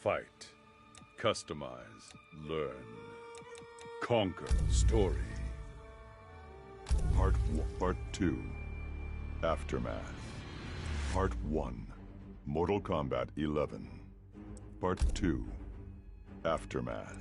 Fight. Customize. Learn. Conquer. Story. Part 2. Aftermath. Part 1. Mortal Kombat 11. Part 2. Aftermath.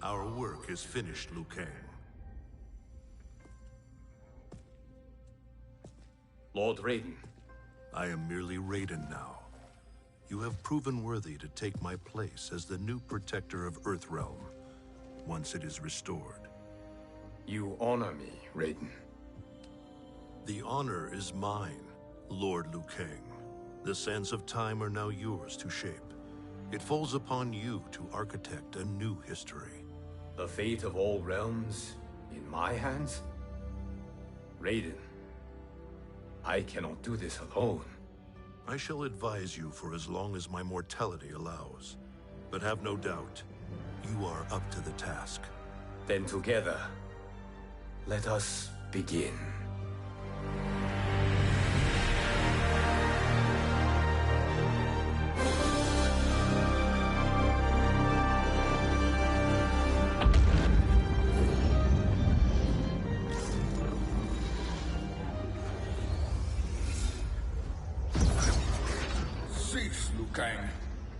Our work is finished, Liu Kang. Lord Raiden. I am merely Raiden now. You have proven worthy to take my place as the new protector of Earthrealm, once it is restored. You honor me, Raiden. The honor is mine, Lord Liu Kang. The sands of time are now yours to shape. It falls upon you to architect a new history. The fate of all realms in my hands? Raiden, I cannot do this alone. I shall advise you for as long as my mortality allows. But have no doubt, you are up to the task. Then together, let us begin. Cease, Liu Kang,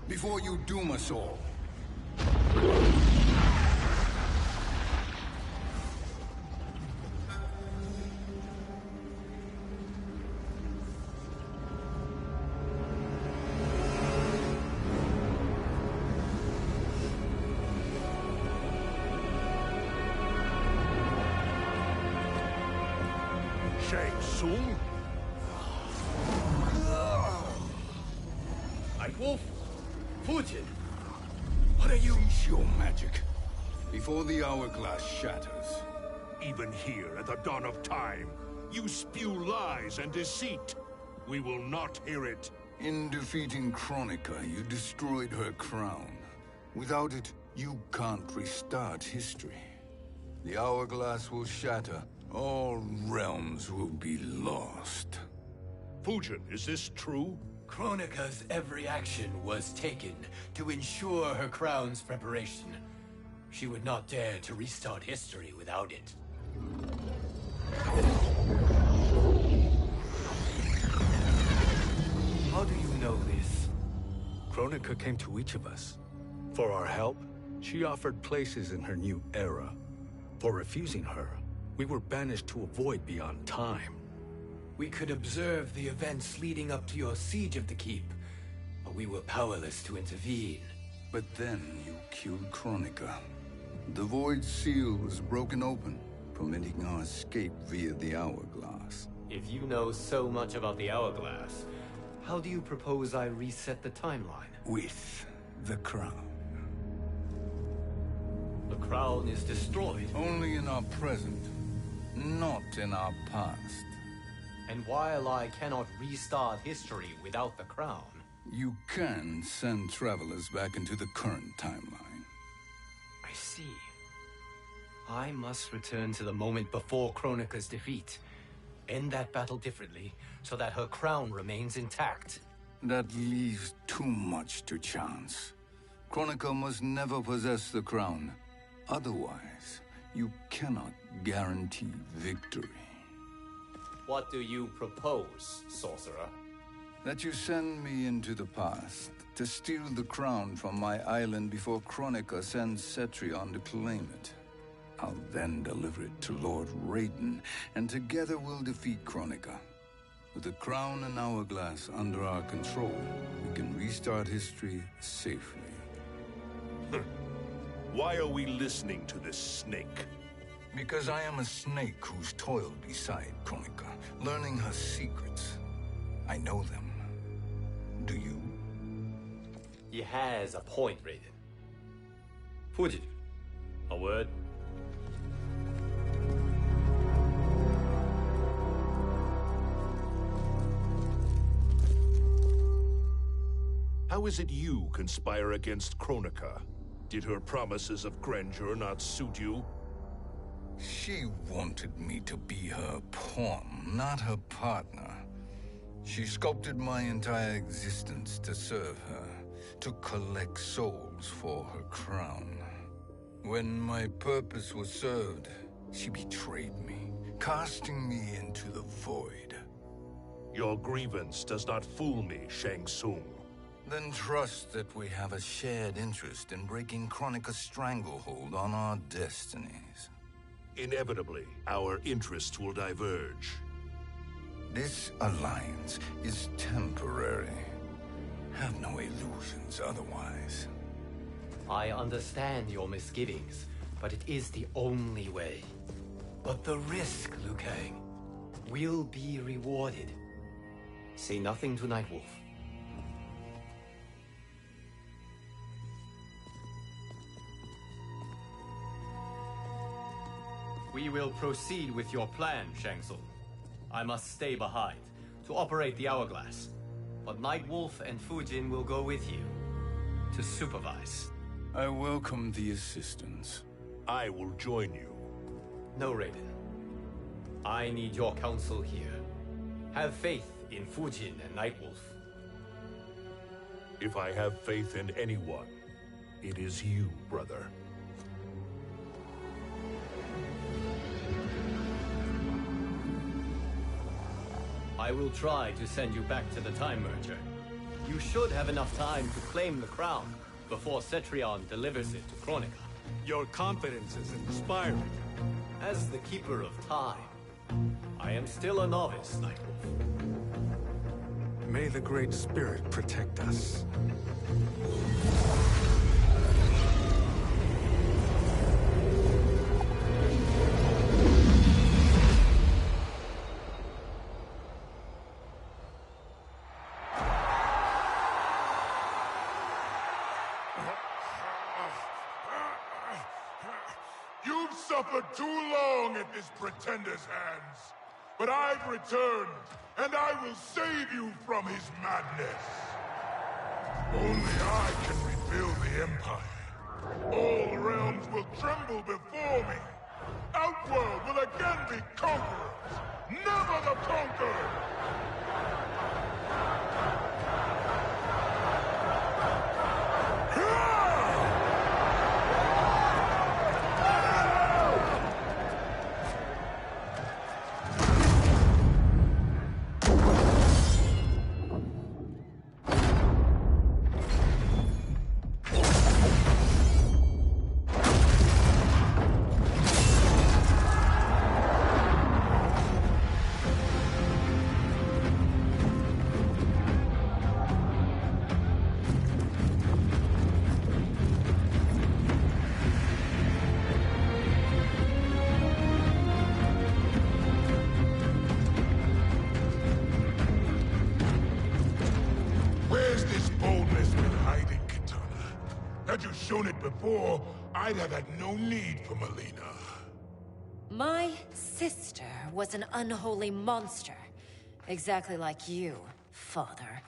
before you doom us all. Shang Tsung? Wolf, Fujin, what are you? Cease your magic before the hourglass shatters. Even here at the dawn of time, you spew lies and deceit. We will not hear it. In defeating Kronika, you destroyed her crown. Without it, you can't restart history. The hourglass will shatter. All realms will be lost. Fujin, is this true? Kronika's every action was taken to ensure her crown's preparation. She would not dare to restart history without it. How do you know this? Kronika came to each of us. For our help, she offered places in her new era. For refusing her, we were banished to a void beyond time. We could observe the events leading up to your siege of the keep, but we were powerless to intervene. But then you killed Kronika. The Void Seal was broken open, permitting our escape via the hourglass. If you know so much about the hourglass, how do you propose I reset the timeline? With the crown. The crown is destroyed. Only in our present, not in our past. And while I cannot restart history without the crown... You can send travelers back into the current timeline. I see. I must return to the moment before Kronika's defeat. End that battle differently, so that her crown remains intact. That leaves too much to chance. Kronika must never possess the crown. Otherwise, you cannot guarantee victory. What do you propose, sorcerer? That you send me into the past to steal the crown from my island before Kronika sends Cetrion to claim it. I'll then deliver it to Lord Raiden, and together we'll defeat Kronika. With the crown and hourglass under our control, we can restart history safely. Why are we listening to this snake? Because I am a snake who's toiled beside Kronika, learning her secrets. I know them. Do you? He has a point, Raiden. Fujin, a word? How is it you conspire against Kronika? Did her promises of grandeur not suit you? She wanted me to be her pawn, not her partner. She sculpted my entire existence to serve her, to collect souls for her crown. When my purpose was served, she betrayed me, casting me into the void. Your grievance does not fool me, Shang Tsung. Then trust that we have a shared interest in breaking Kronika's stranglehold on our destinies. Inevitably, our interests will diverge. This alliance is temporary. Have no illusions otherwise. I understand your misgivings, but it is the only way. But the risk, Liu Kang, will be rewarded. Say nothing to Nightwolf. We will proceed with your plan, Shang Tsung. I must stay behind to operate the hourglass. But Nightwolf and Fujin will go with you to supervise. I welcome the assistance. I will join you. No, Raiden. I need your counsel here. Have faith in Fujin and Nightwolf. If I have faith in anyone, it is you, brother. I will try to send you back to the Time Merger. You should have enough time to claim the crown before Cetrion delivers it to Kronika. Your confidence is inspiring. As the Keeper of Time, I am still a novice, Nightwolf. May the Great Spirit protect us. You've suffered too long at this pretender's hands. But I've returned, and I will save you from his madness. Only I can rebuild the Empire. All realms will tremble before me. Outworld will again be conquerors, never the conquered! Had you shown it before, I'd have had no need for Melina. My sister was an unholy monster. Exactly like you, father.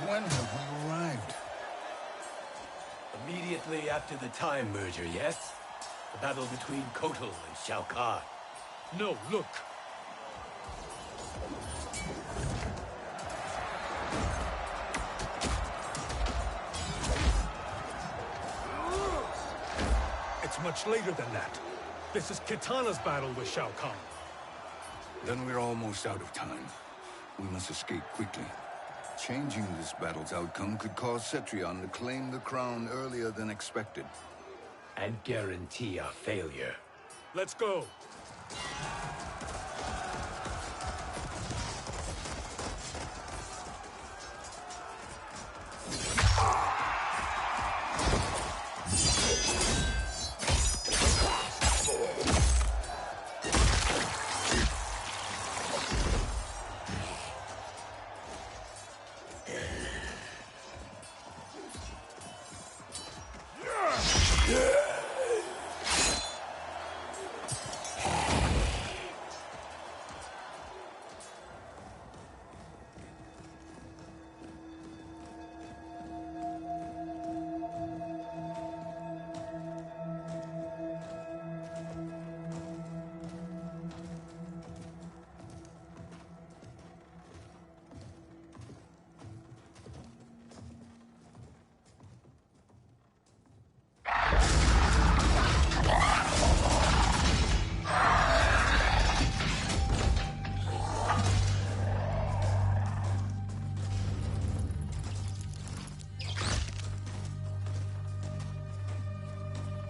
When have we arrived? Immediately after the Time Merger, yes? The battle between Kotal and Shao Kahn. No, look. It's much later than that. This is Kitana's battle with Shao Kahn. Then we're almost out of time. We must escape quickly. Changing this battle's outcome could cause Cetrion to claim the crown earlier than expected. And guarantee a failure. Let's go!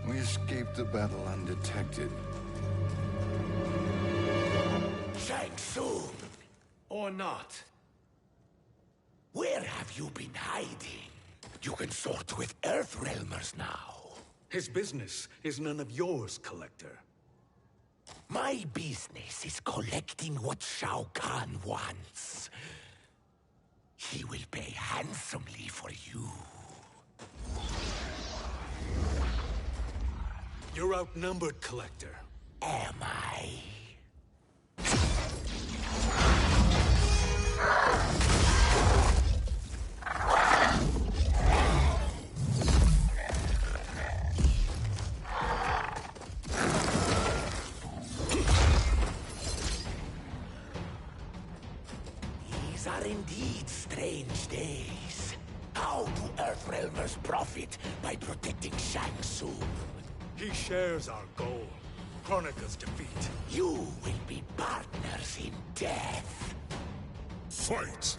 We escaped the battle undetected. Shang Tsung! Or not. Where have you been hiding? You can sort with Earthrealmers now. His business is none of yours, Collector. My business is collecting what Shao Kahn wants. He will pay handsomely for you. You're outnumbered, Collector. Am I? These are indeed strange days. How do Earthrealmers profit by protecting Shang Tsung? He shares our goal. Kronika's defeat. You will be partners in death. Fight!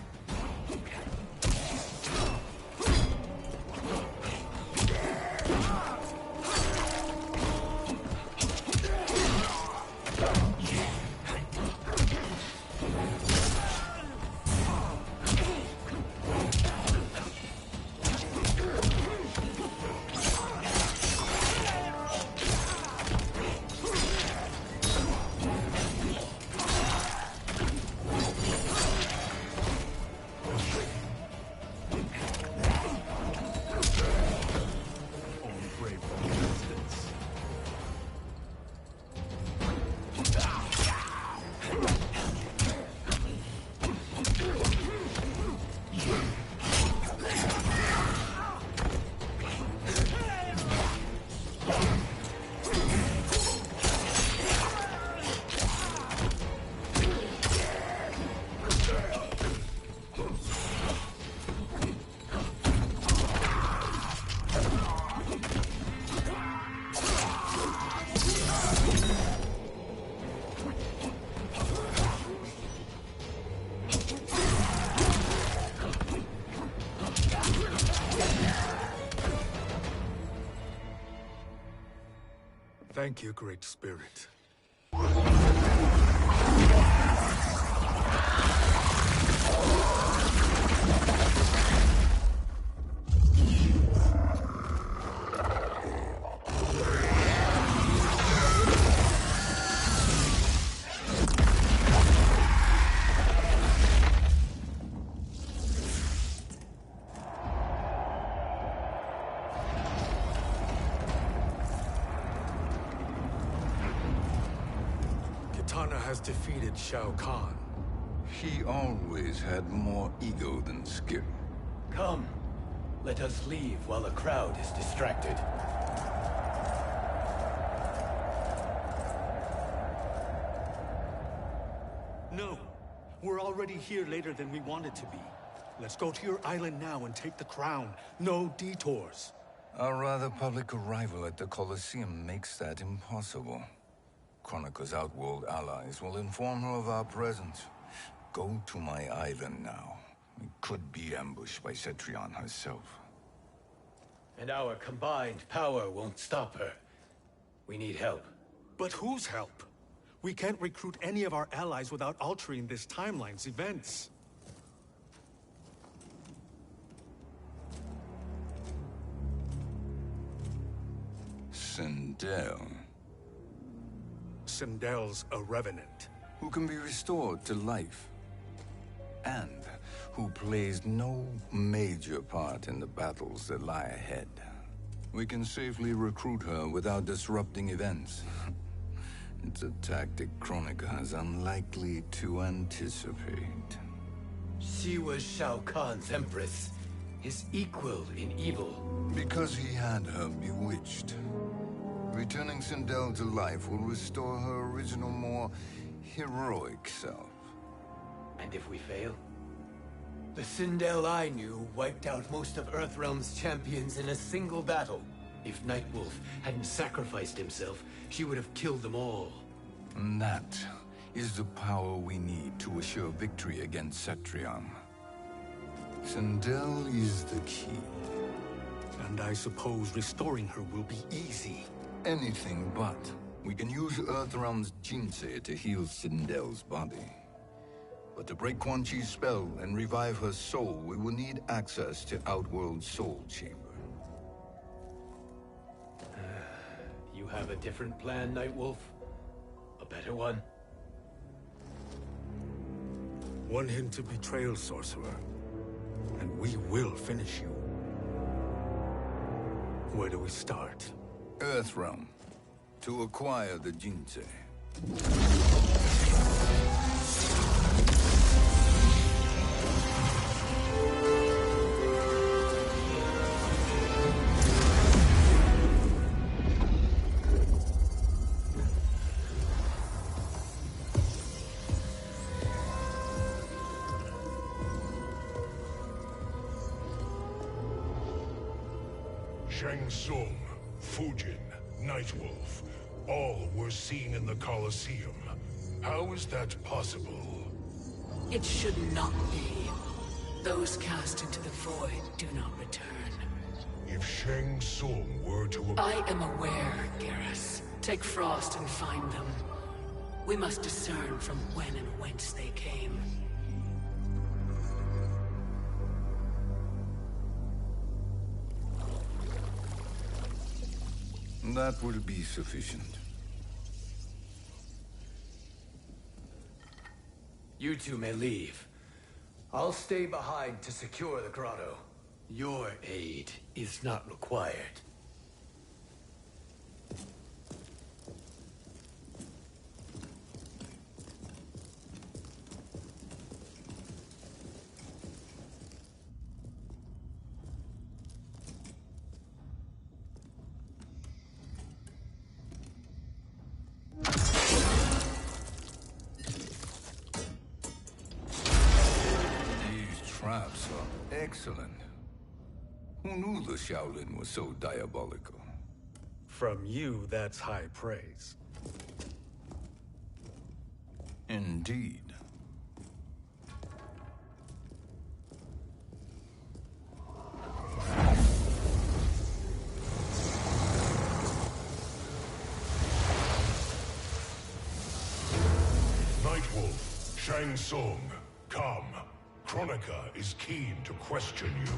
Thank you, Great Spirit. Kitana has defeated Shao Kahn. He always had more ego than skill. Come, let us leave while the crowd is distracted. No, we're already here later than we wanted to be. Let's go to your island now and take the crown. No detours. Our rather public arrival at the Colosseum makes that impossible. Chronica's outworld allies will inform her of our presence. Go to my island now. We could be ambushed by Cetrion herself. And our combined power won't stop her. We need help. But whose help? We can't recruit any of our allies without altering this timeline's events. Sindel. Sindel's a revenant. Who can be restored to life. And who plays no major part in the battles that lie ahead. We can safely recruit her without disrupting events. It's a tactic Chronica is unlikely to anticipate. She was Shao Kahn's empress, his equal in evil. Because he had her bewitched. Returning Sindel to life will restore her original, more heroic self. And if we fail? The Sindel I knew wiped out most of Earthrealm's champions in a single battle. If Nightwolf hadn't sacrificed himself, she would have killed them all. And that is the power we need to assure victory against Cetrion. Sindel is the key. And I suppose restoring her will be easy. Anything but. We can use Earthrealm's Jinsei to heal Sindel's body. But to break Quan Chi's spell and revive her soul, we will need access to Outworld's Soul Chamber. You have a different plan, Nightwolf? A better one? One hint to betrayal, Sorcerer. And we will finish you. Where do we start? Earthrealm. To acquire the Jinsei. Shang Tsung, Fujin, Nightwolf, all were seen in the Colosseum. How is that possible? It should not be. Those cast into the void do not return. If Shang Tsung were to... I am aware, Garrus. Take Frost and find them. We must discern from when and whence they came. That will be sufficient. You two may leave. I'll stay behind to secure the grotto. Your aid is not required. Traps are excellent. Who knew the Shaolin was so diabolical? From you, that's high praise. Indeed. Nightwolf, Shang Tsung, come. Chronica is keen to question you.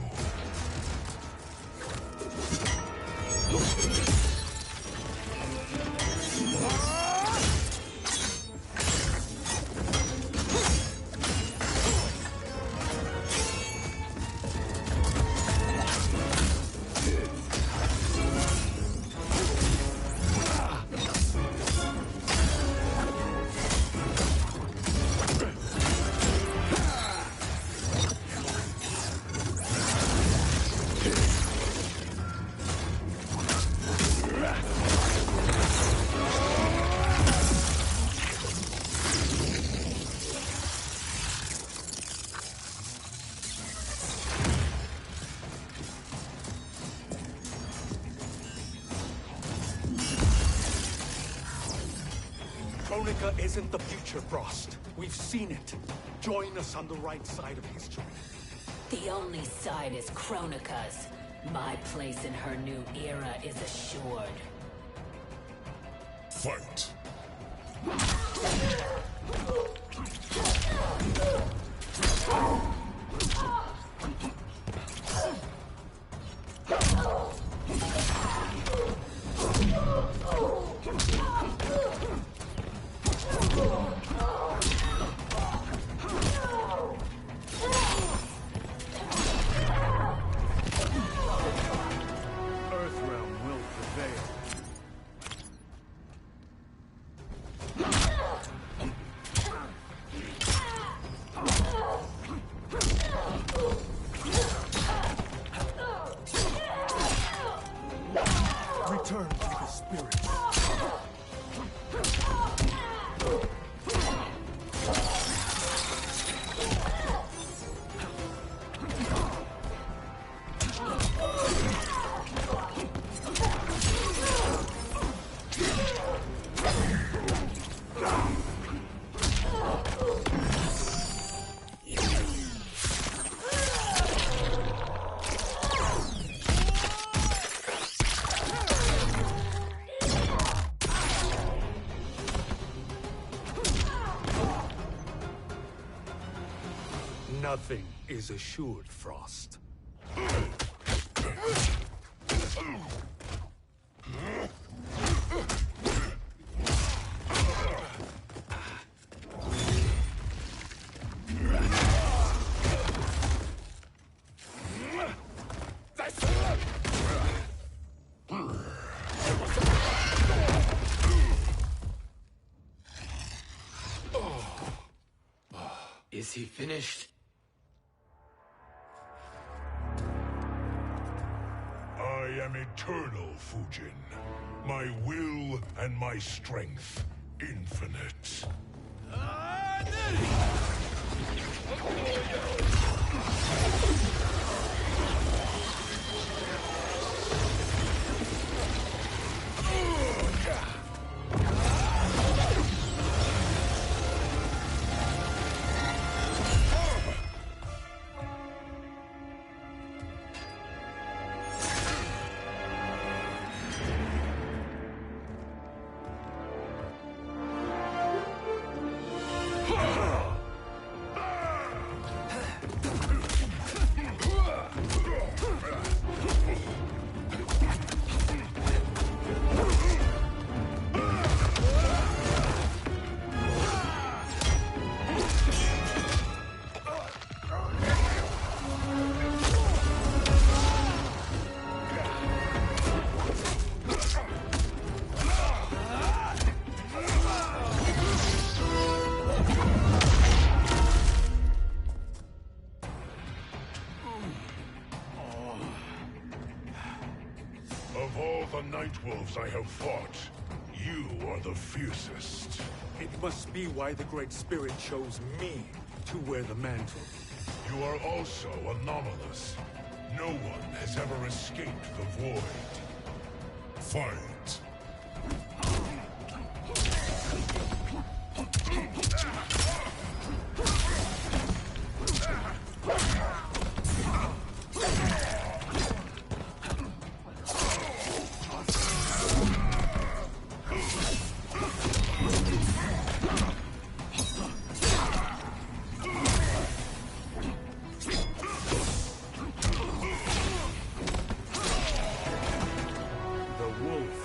Kronika isn't the future, Frost. We've seen it. Join us on the right side of history. The only side is Kronika's. My place in her new era is assured. Fight. NetherRealm will prevail. Return to the spirits. Nothing is assured, Frost. Is he finished? I am eternal, Fujin. My will and my strength, infinite. Of all the Nightwolves I have fought, you are the fiercest. It must be why the Great Spirit chose me to wear the mantle. You are also anomalous. No one has ever escaped the void. Fight. The wolf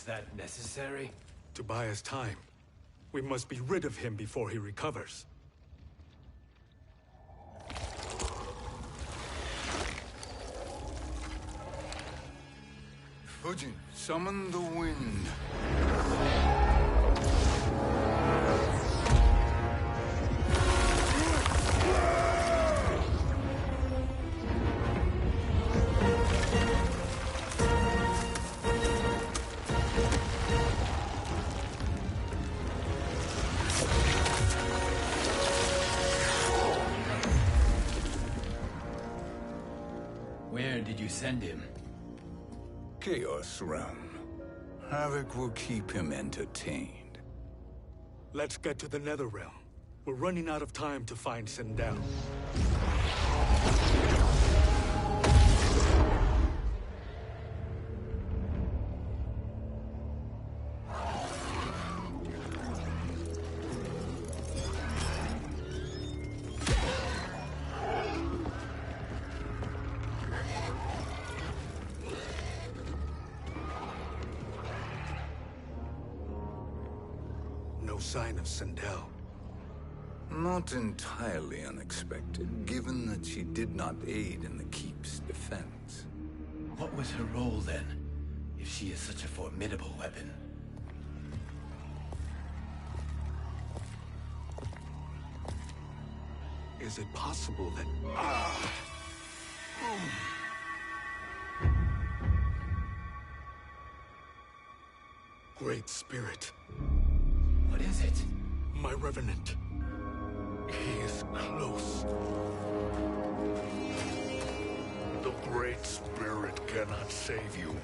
Was that necessary? To buy us time. We must be rid of him before he recovers. Fujin, summon the wind. Where did you send him? Chaos Realm. Havoc will keep him entertained. Let's get to the NetherRealm. We're running out of time to find Sindel. No sign of Sindel. Not entirely unexpected, given that she did not aid in the Keep's defense. What was her role then, if she is such a formidable weapon? Is it possible that... Great Spirit. What is it? My Revenant. He is close. The Great Spirit cannot save you.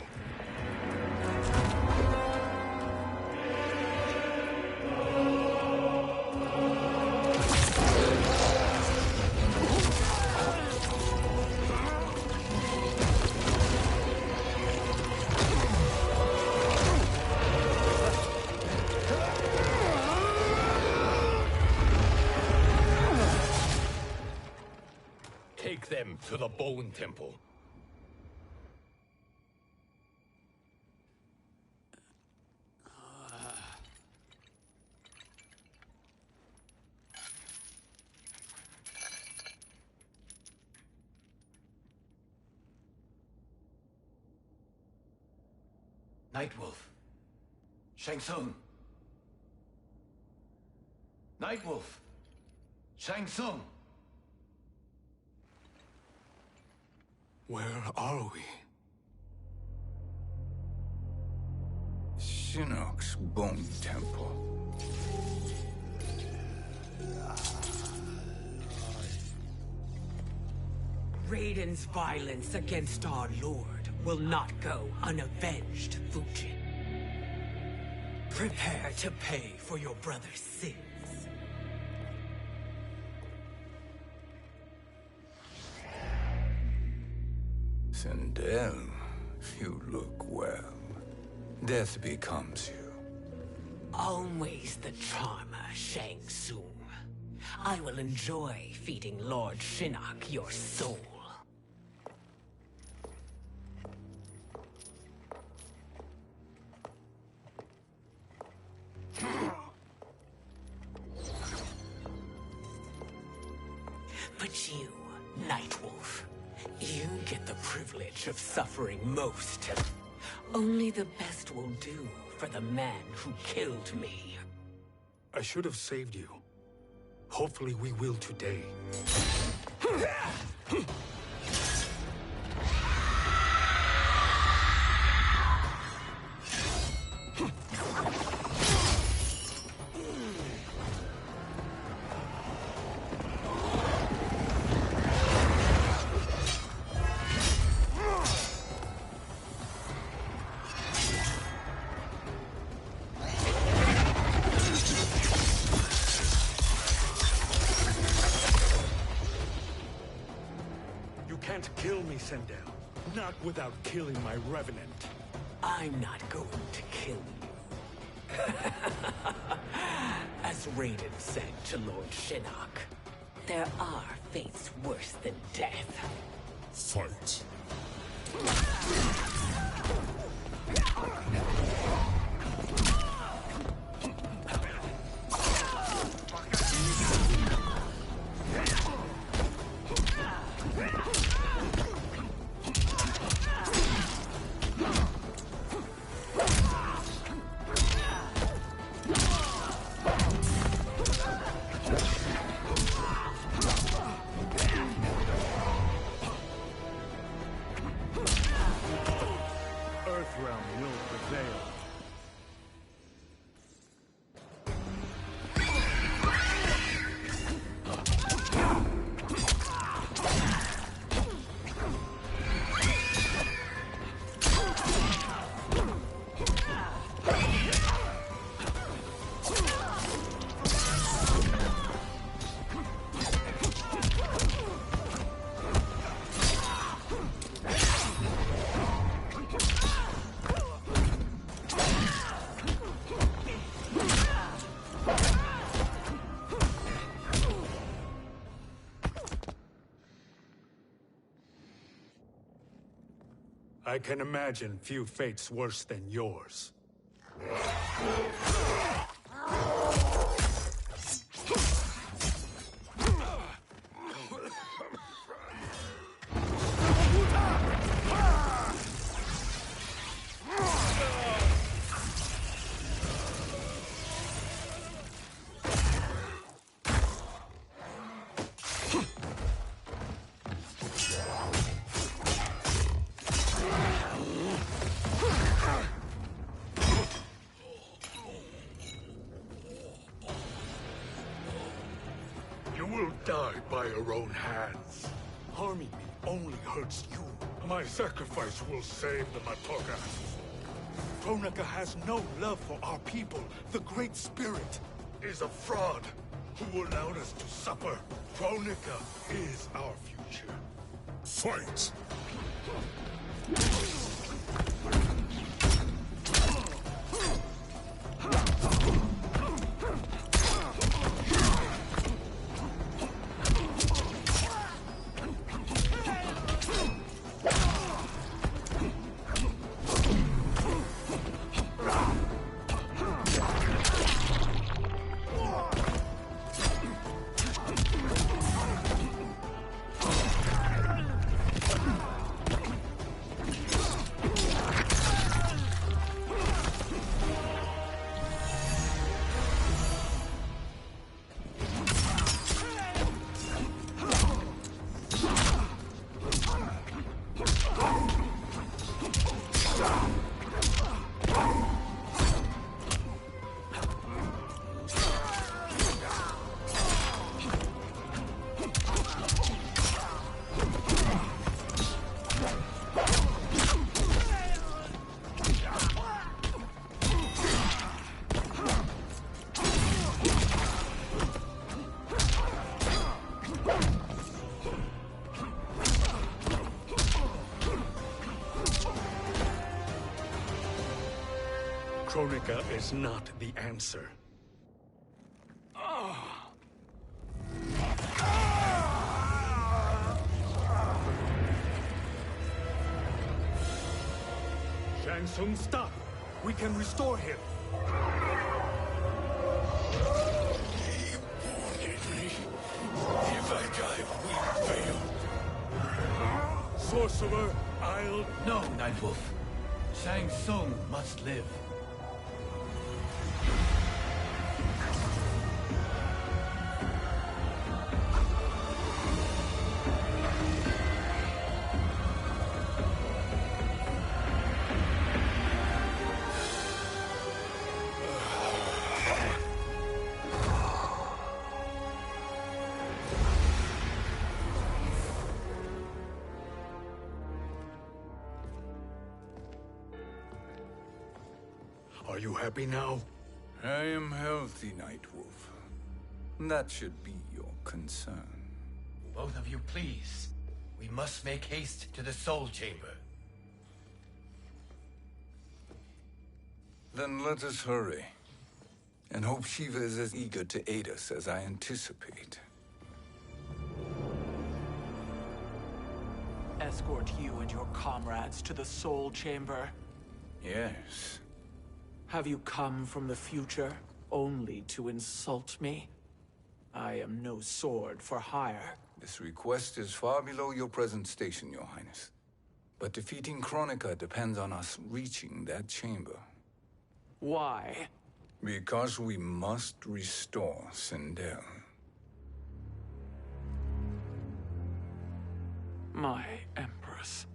Take them to the Bone Temple. Nightwolf. Shang Tsung. Nightwolf. Shang Tsung. Where are we? Shinnok's Bone Temple. Raiden's violence against our Lord will not go unavenged, Fujin. Prepare to pay for your brother's sins. Sindel, you look well. Death becomes you. Always the charmer, Shang Tsung. I will enjoy feeding Lord Shinnok your soul. But you, Nightwolf, you get the privilege of suffering most. Only the best will do for the man who killed me. I should have saved you. Hopefully we will today. Can't kill me, Sindel. Not without killing my Revenant. I'm not going to kill you. As Raiden said to Lord Shinnok, there are fates worse than death. Fight. I can imagine few fates worse than yours. You will die by your own hands. Harming me only hurts you. My sacrifice will save the Matoka. Kronika has no love for our people. The Great Spirit Is a fraud who allowed us to suffer. Kronika is our future. Fight! Kronika is not the answer. Shang Tsung, stop! We can restore him. If I die, we fail. Sorcerer, I'll... No, Nightwolf. Shang Tsung must live. Are you happy now? I am healthy, Nightwolf. That should be your concern. Both of you, please. We must make haste to the Soul Chamber. Then let us hurry. And hope Shiva is as eager to aid us as I anticipate. Escort you and your comrades to the Soul Chamber. Yes. Have you come from the future only to insult me? I am no sword for hire. This request is far below your present station, Your Highness. But defeating Kronika depends on us reaching that chamber. Why? Because we must restore Sindel. My Empress.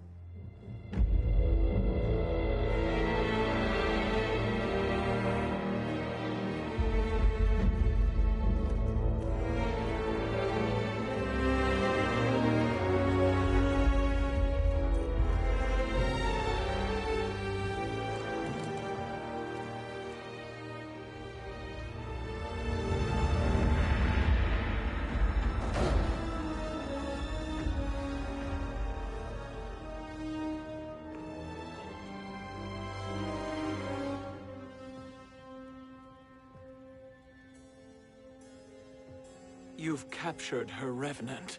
You've captured her revenant.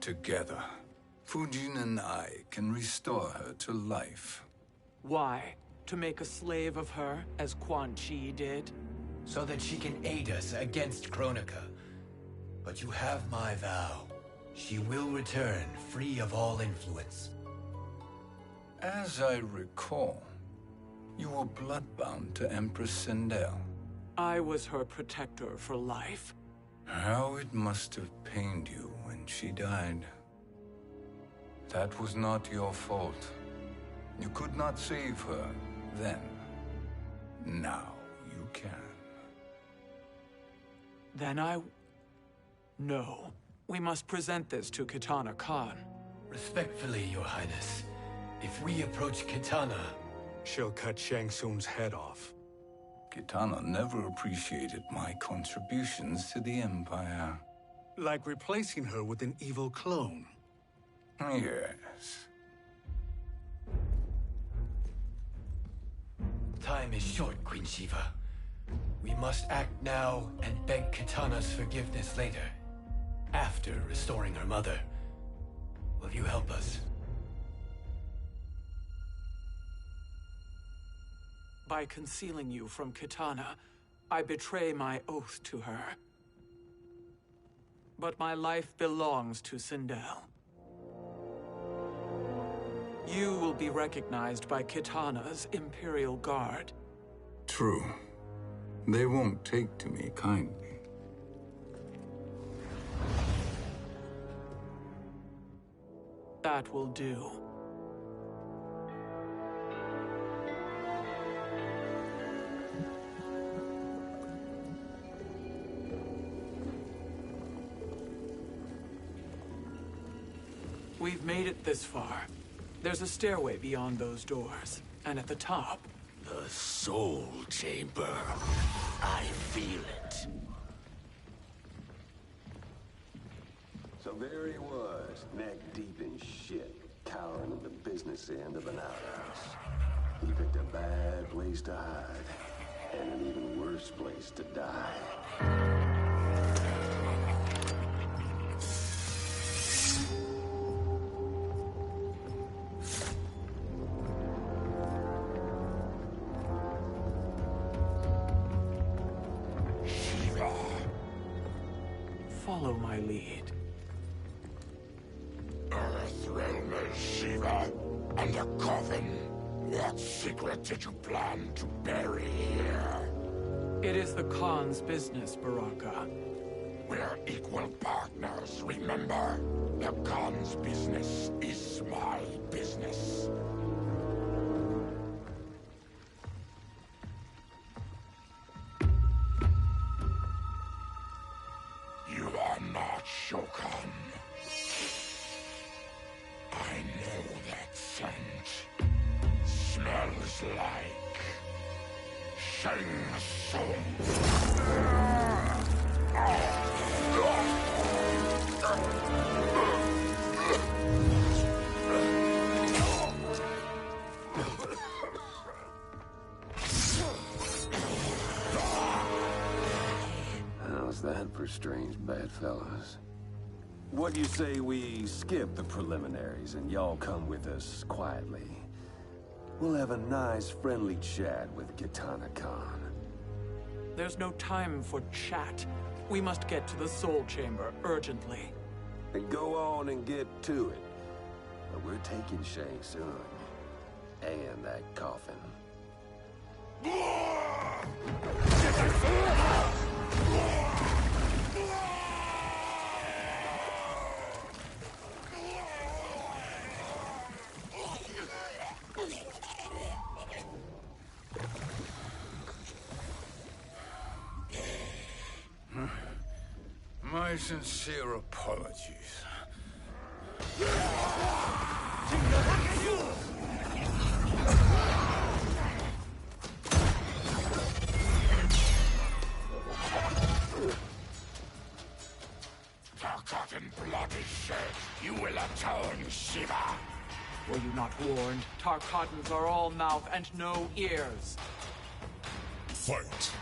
Together, Fujin and I can restore her to life. Why? To make a slave of her, as Quan Chi did? So that she can aid us against Kronika. But you have my vow. She will return, free of all influence. As I recall, you were bloodbound to Empress Sindel. I was her protector for life. How it must have pained you when she died. That was not your fault. You could not save her then. Now you can. Then No. We must present this to Kitana Khan. Respectfully, Your Highness. If we approach Kitana... She'll cut Shang Tsung's head off. Kitana never appreciated my contributions to the Empire. Like replacing her with an evil clone. Yes. Time is short, Queen Shiva. We must act now and beg Kitana's forgiveness later. After restoring her mother. Will you help us? By concealing you from Kitana, I betray my oath to her. But my life belongs to Sindel. You will be recognized by Kitana's Imperial Guard. True. They won't take to me kindly. That will do. We've made it this far. There's a stairway beyond those doors, and at the top... The Soul Chamber. I feel it. So there he was, neck deep in shit, cowering at the business end of an outhouse. He picked a bad place to hide, and an even worse place to die. Follow my lead. NetherRealm Shiver and a coffin. What secret did you plan to bury here? It is the Khan's business, Baraka. We're equal partners, remember? The Khan's business is my business. You are not Shokan. I know that scent. Smells like Shang Tsung. How's that for strange bedfellows? What do you say we skip the preliminaries and y'all come with us quietly? We'll have a nice, friendly chat with Kitana Khan. There's no time for chat. We must get to the Soul Chamber urgently. Then go on and get to it. But we're taking Shang Tsung. And that coffin. My sincere apologies. Forgotten blood is shed. You will atone, Shiva. Were you not warned? Tarkatans are all mouth and no ears. Fight.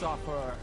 suffer.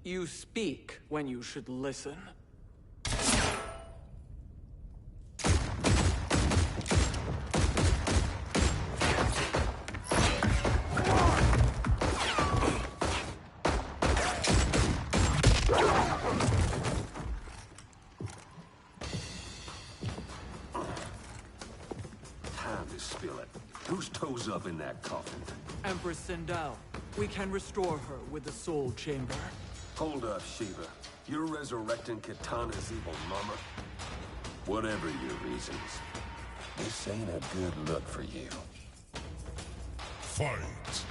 You speak when you should listen. Time to spill it. Whose toes up in that coffin? Empress Sindel. We can restore her with the Soul Chamber. Hold up, Shiver. You're resurrecting Kitana's evil mama? Whatever your reasons, this ain't a good look for you. Fight!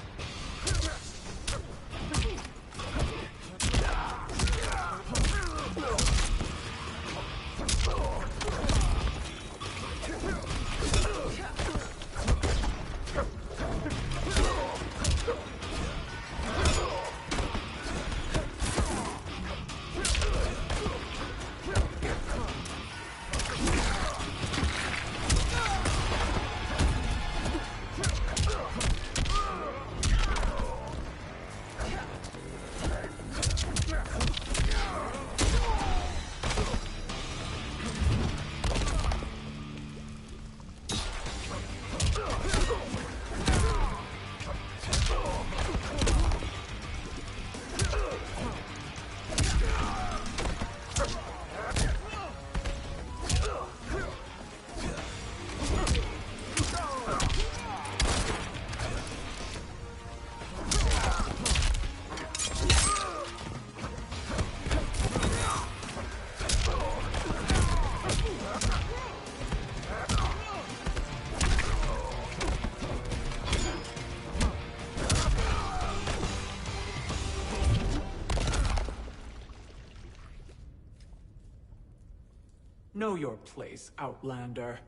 Know your place, Outlander.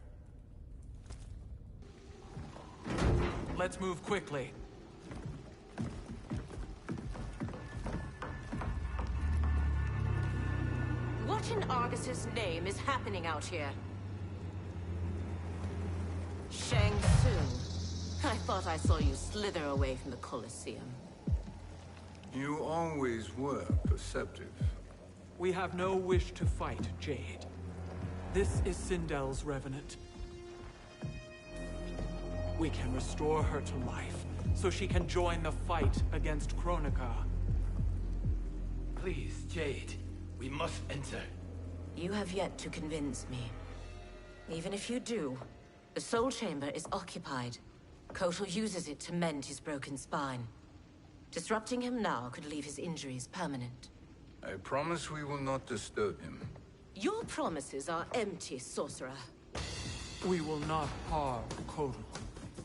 Let's move quickly. What in Argus's name is happening out here? Shang Tsung. I thought I saw you slither away from the Colosseum. You always were perceptive. We have no wish to fight, Jade. This is Sindel's Revenant. We can restore her to life, so she can join the fight against Kronika. Please, Jade. We must enter. You have yet to convince me. Even if you do, the Soul Chamber is occupied. Kotal uses it to mend his broken spine. Disrupting him now could leave his injuries permanent. I promise we will not disturb him. Your promises are empty, sorcerer. We will not harm Kotal.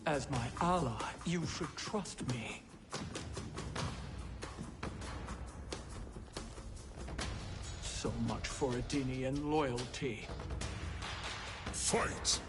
As my ally, you should trust me. So much for Adenian loyalty. Fight!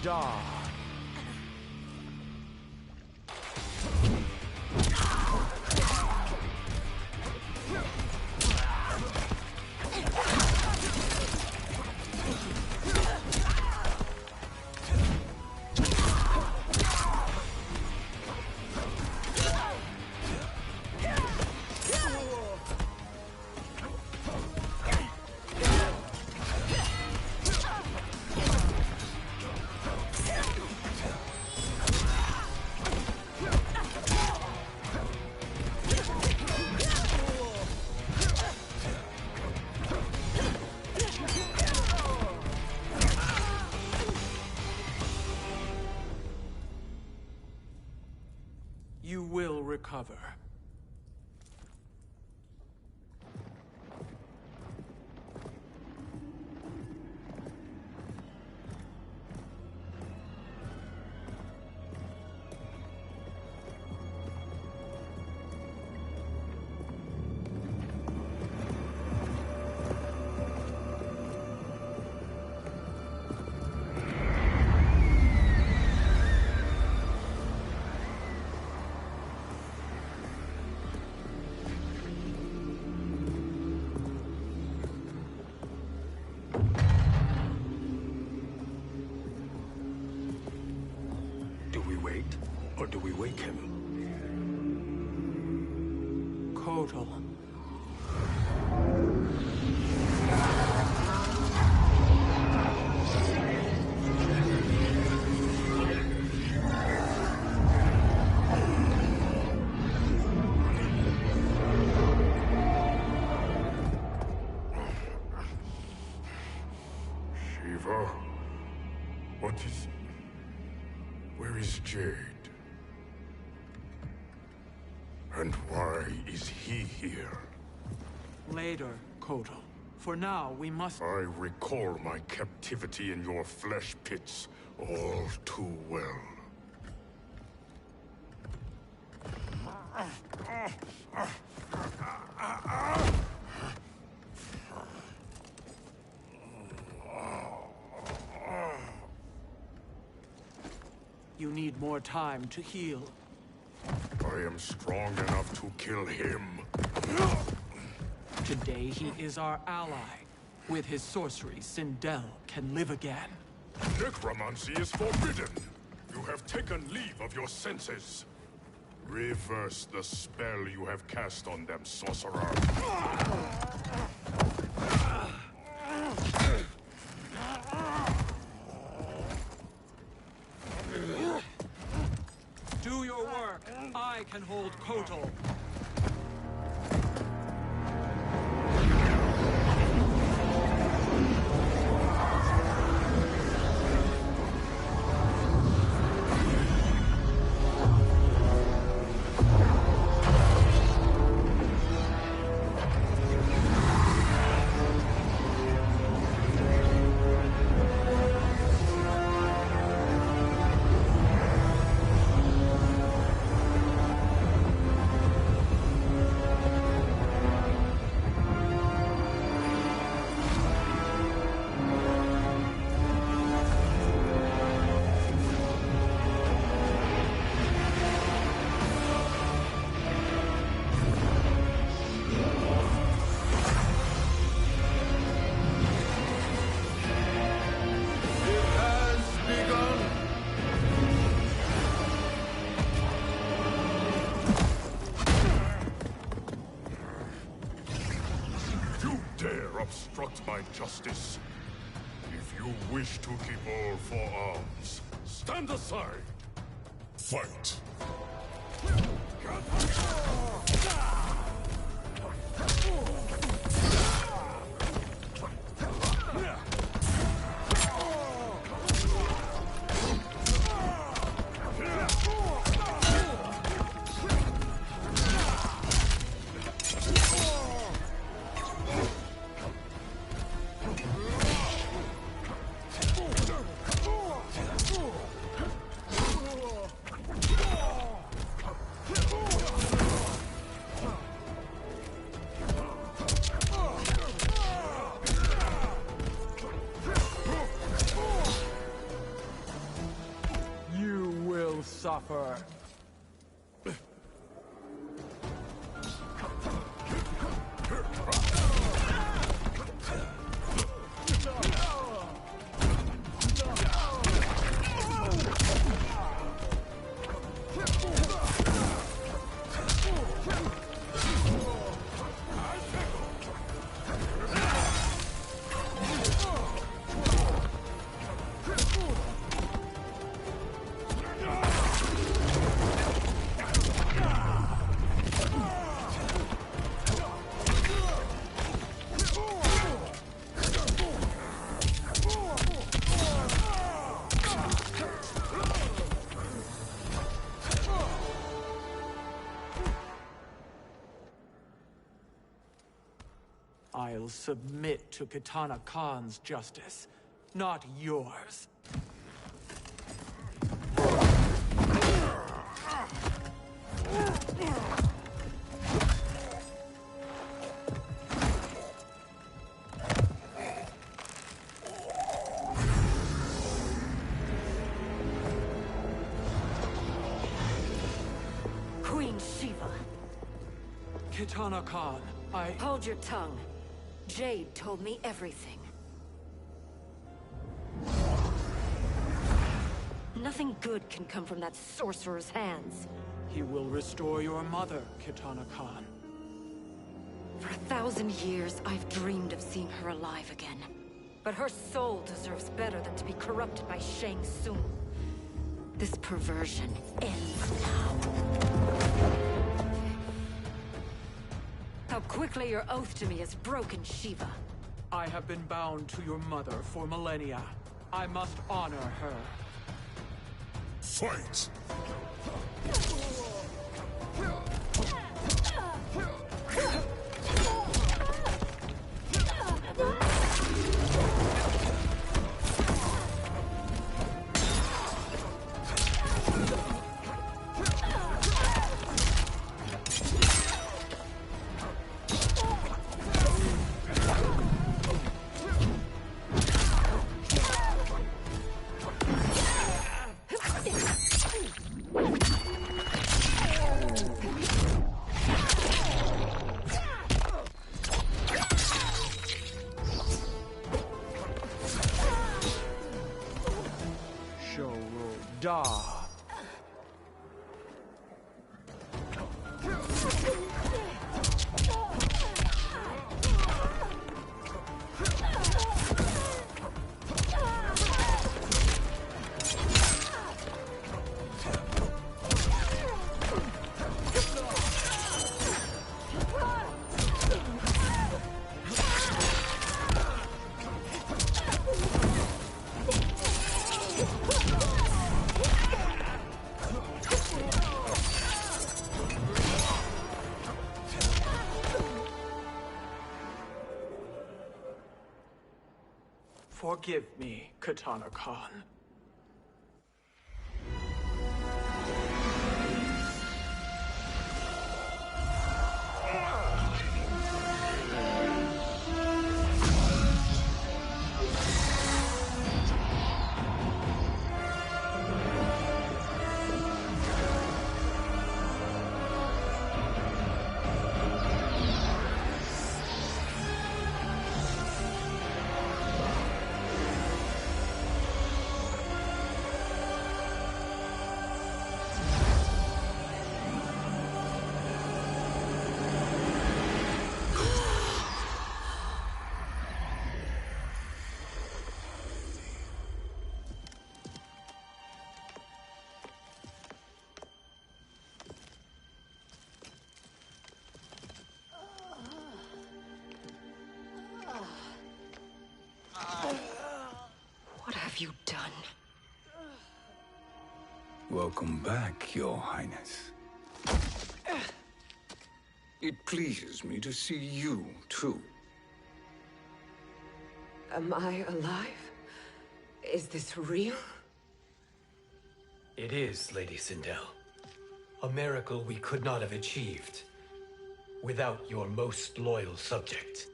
Da. You will recover. Or do we wake him? Kotal. Shiver? What is... Where is Jade? And why is he here? Later, Kotal. For now, we must... I recall my captivity in your flesh pits all too well. You need more time to heal. I am strong enough to kill him. Today he is our ally. With his sorcery, Sindel can live again. Necromancy is forbidden. You have taken leave of your senses. Reverse the spell you have cast on them, sorcerer. Do your work. I can hold Kotal. Obstruct my justice. If you wish to keep all four arms, stand aside. Fight. suffer. I'll submit to Kitana Khan's justice, not yours. Queen Shiva. Kitana Khan, Hold your tongue. Jade told me everything. Nothing good can come from that sorcerer's hands. He will restore your mother, Kitana Khan. For 1,000 years, I've dreamed of seeing her alive again. But her soul deserves better than to be corrupted by Shang Tsung. This perversion ends now. How quickly your oath to me has broken, Shiva. I have been bound to your mother for millennia. I must honor her. Fight! Da. Forgive me, Kitana Khan. What have you done? Welcome back, Your Highness. It pleases me to see you, too. Am I alive? Is this real? It is, Lady Sindel. A miracle we could not have achieved without your most loyal subject.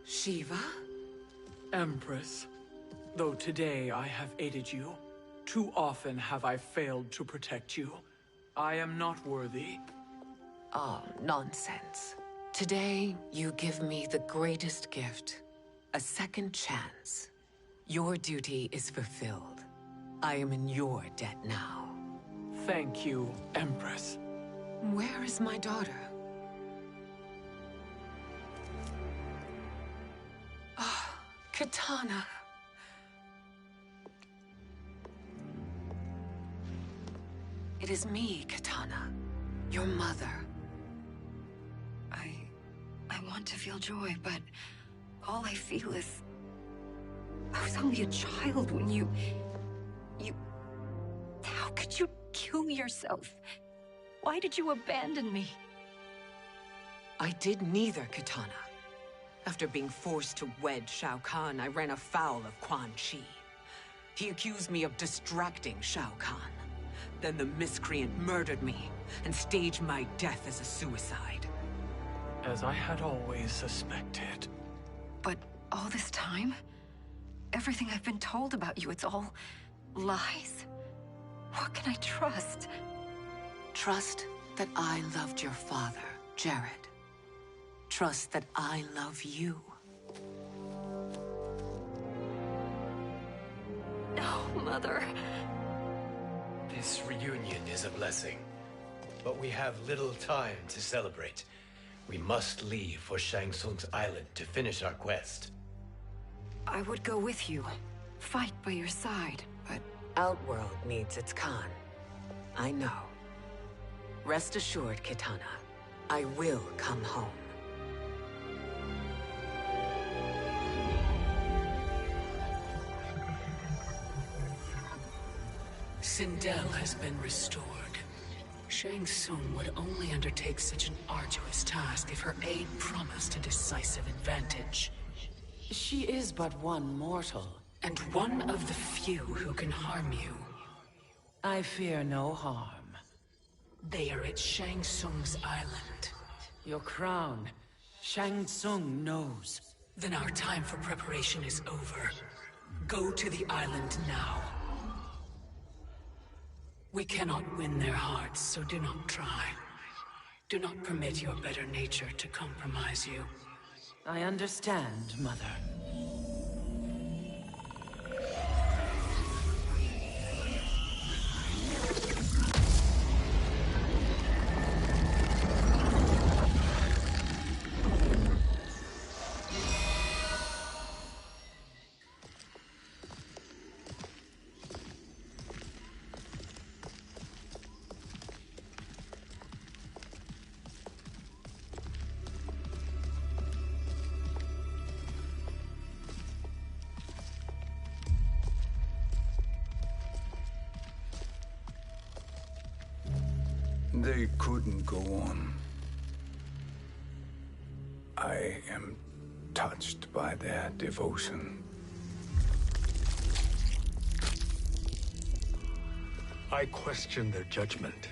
Shiva? Empress, though today I have aided you, Too often have I failed to protect you. I am not worthy. Oh, nonsense. Today, you give me the greatest gift. A second chance. Your duty is fulfilled. I am in your debt now. Thank you, Empress. Where is my daughter? Ah, Katana. It is me, Katana. Your mother. I want to feel joy, but all I feel is... I was only a child when you... How could you kill yourself? Why did you abandon me? I did neither, Katana. After being forced to wed Shao Kahn, I ran afoul of Quan Chi. He accused me of distracting Shao Kahn. Then the miscreant murdered me and staged my death as a suicide. As I had always suspected. But all this time? Everything I've been told about you, it's all lies? What can I trust? Trust that I loved your father, Jared. Trust that I love you. No, Mother. This reunion is a blessing, but we have little time to celebrate. We must leave for Shang Tsung's island to finish our quest. I would go with you, fight by your side, but... Outworld needs its Khan. I know. Rest assured, Kitana. I will come home. Sindel has been restored. Shang Tsung would only undertake such an arduous task if her aid promised a decisive advantage. She is but one mortal, and one of the few who can harm you. I fear no harm. They are at Shang Tsung's island. Your crown, Shang Tsung knows. Then our time for preparation is over. Go to the island now. We cannot win their hearts, so do not try. Do not permit your better nature to compromise you. I understand, Mother. They couldn't go on. I am touched by their devotion. I question their judgment.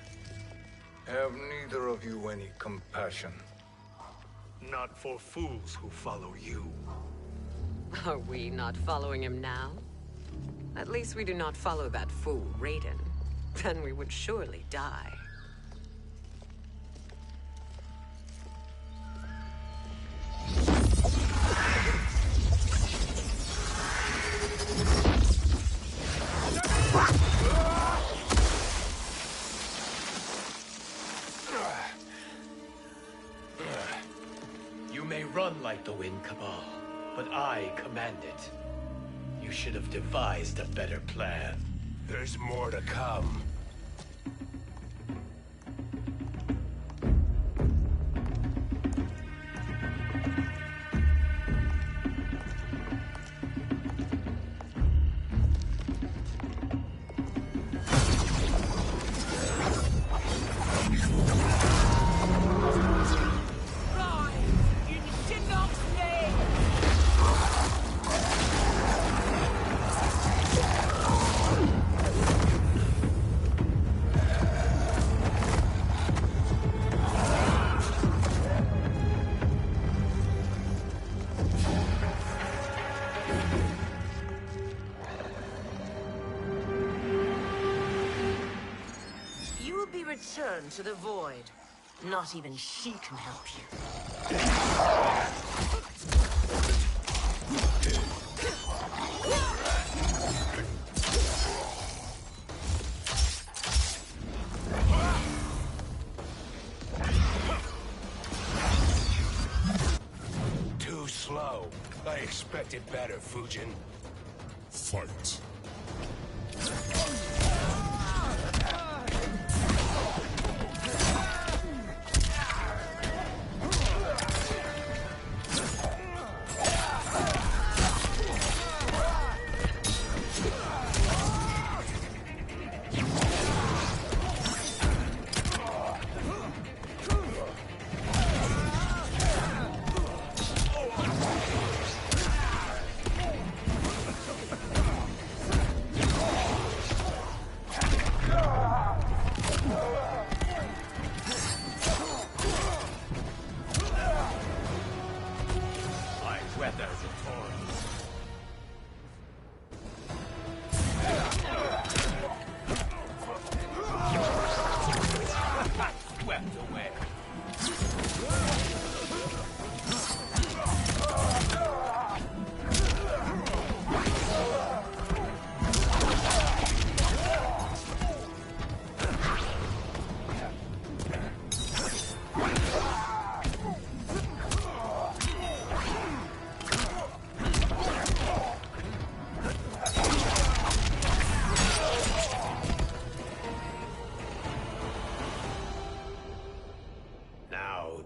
Have neither of you any compassion? Not for fools who follow you. Are we not following him now? At least we do not follow that fool, Raiden. Then we would surely die. You may run like the wind, Cabal, but I command it. You should have devised a better plan. There's more to come. return to the void. Not even she can help you. Too slow. I expected better, Fujin. Fight.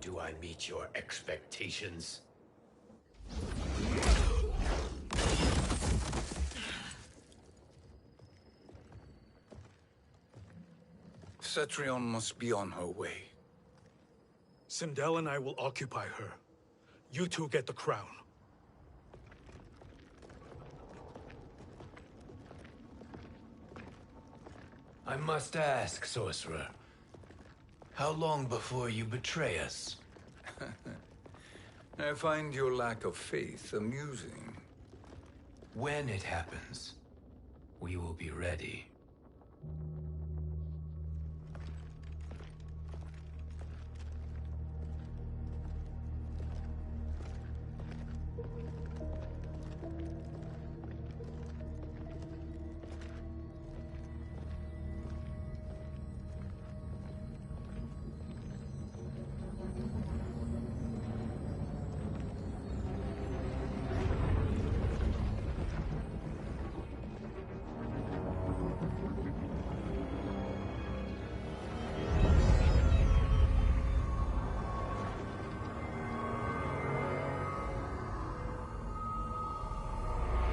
Do I meet your expectations? Cetrion must be on her way. Sindel and I will occupy her. You two get the crown. I must ask, sorcerer. How long before you betray us? I find your lack of faith amusing. When it happens, we will be ready.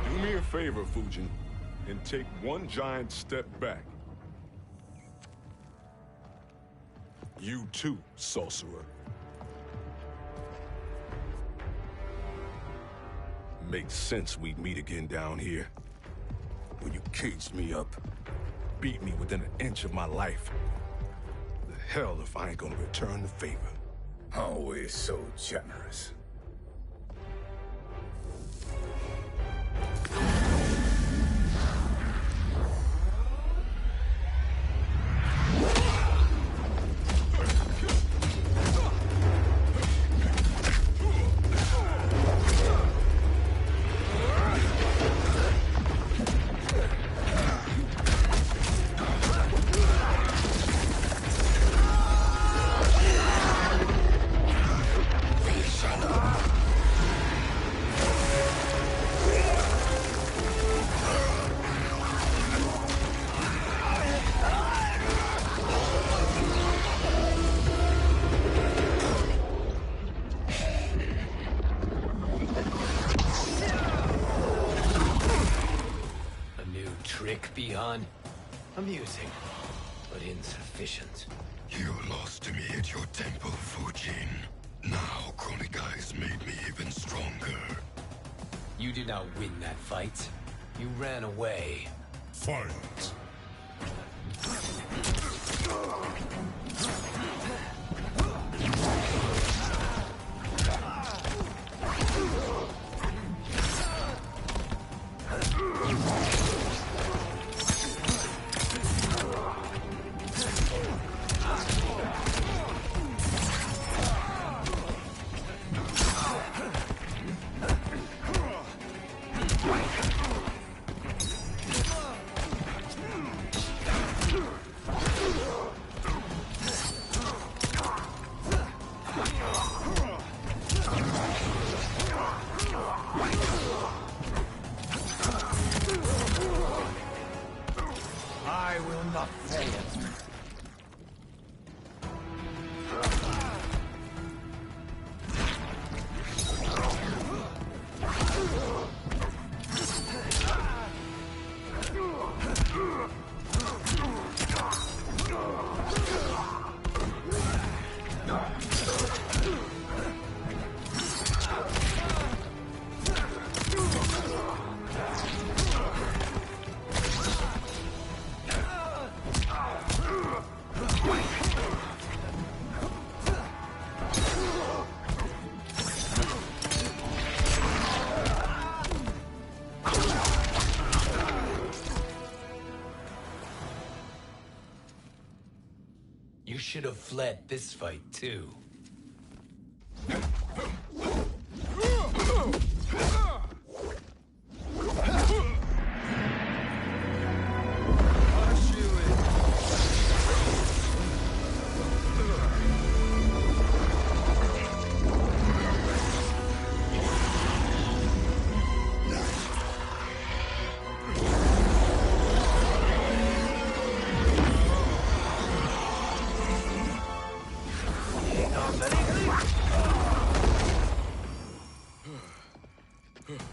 Do me a favor, Fujin, and take one giant step back. You too, sorcerer. Makes sense we'd meet again down here. When you caged me up, beat me within an inch of my life. The hell if I ain't gonna return the favor. Always so generous. Beyond amusing, but insufficient. You lost to me at your temple, Fujin. Now Chronic Eyes made me even stronger. You did not win that fight. You ran away. Fight! not fail. You should have fled this fight, too.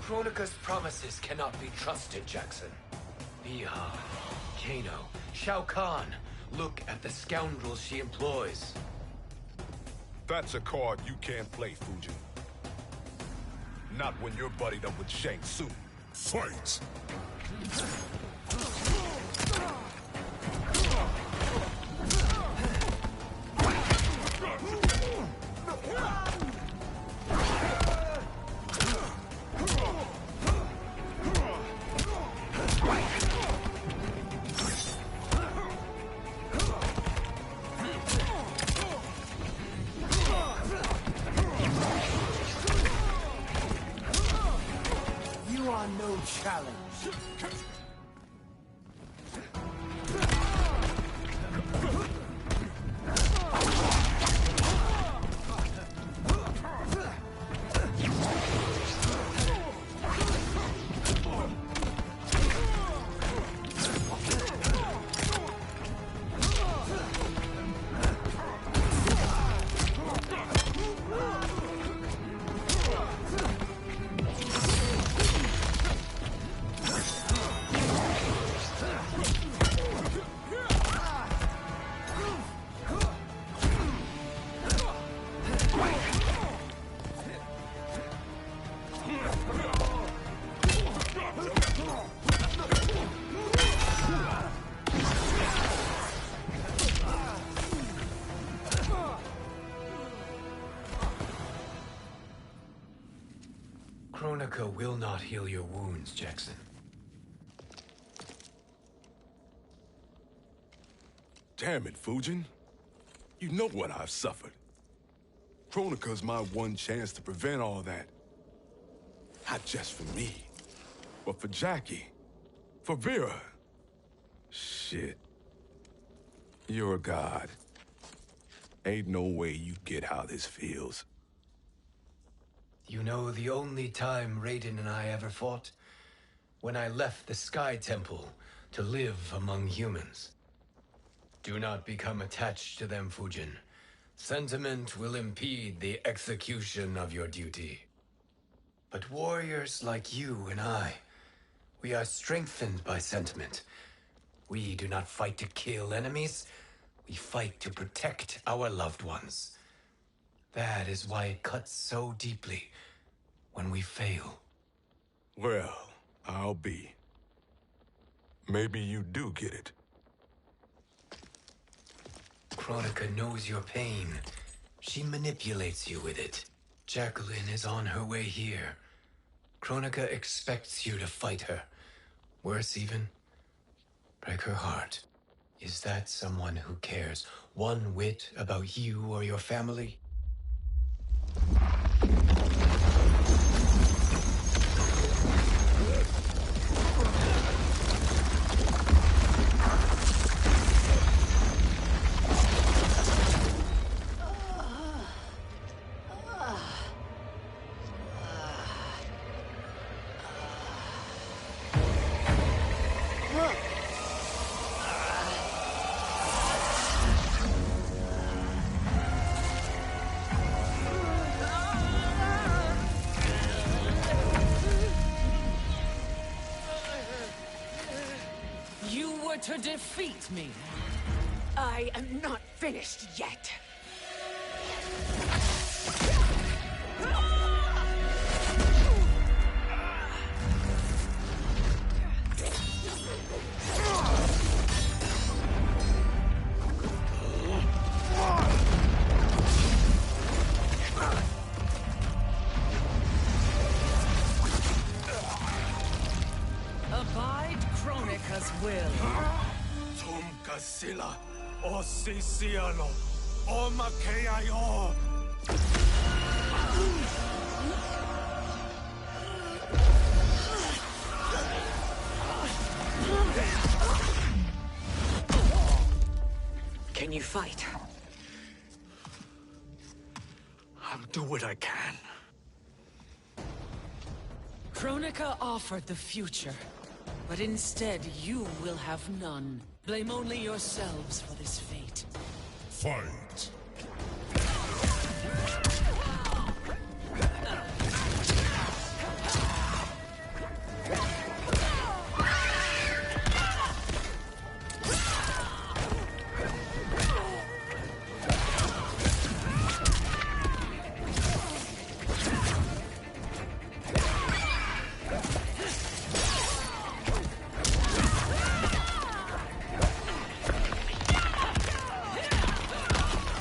Kronika's promises cannot be trusted, Jackson. Biha, Kano, Shao Kahn. Look at the scoundrels she employs. That's a card you can't play, Fujin. Not when you're buddied up with Shang Tsung. Fight! You are no challenge. Kronika will not heal your wounds, Jackson. Damn it, Fujin. You know what I've suffered. Kronika's my one chance to prevent all that. Not just for me, but for Jackie, for Vera. Shit. You're a god. Ain't no way you get how this feels. You know the only time Raiden and I ever fought? When I left the Sky Temple to live among humans. Do not become attached to them, Fujin. Sentiment will impede the execution of your duty. But warriors like you and I, we are strengthened by sentiment. We do not fight to kill enemies. We fight to protect our loved ones. That is why it cuts so deeply when we fail. Well, I'll be. Maybe you do get it. Kronika knows your pain. She manipulates you with it. Jacqueline is on her way here. Kronika expects you to fight her. Worse even, break her heart. Is that someone who cares one whit about you or your family? were to defeat me. I am not finished yet. Abide Kronika's will. Tum Kasila, O Sisiano, O Makeayo. Can you fight? I'll do what I can. Kronika offered the future, but instead you will have none. Blame only yourselves for this fate. Fight.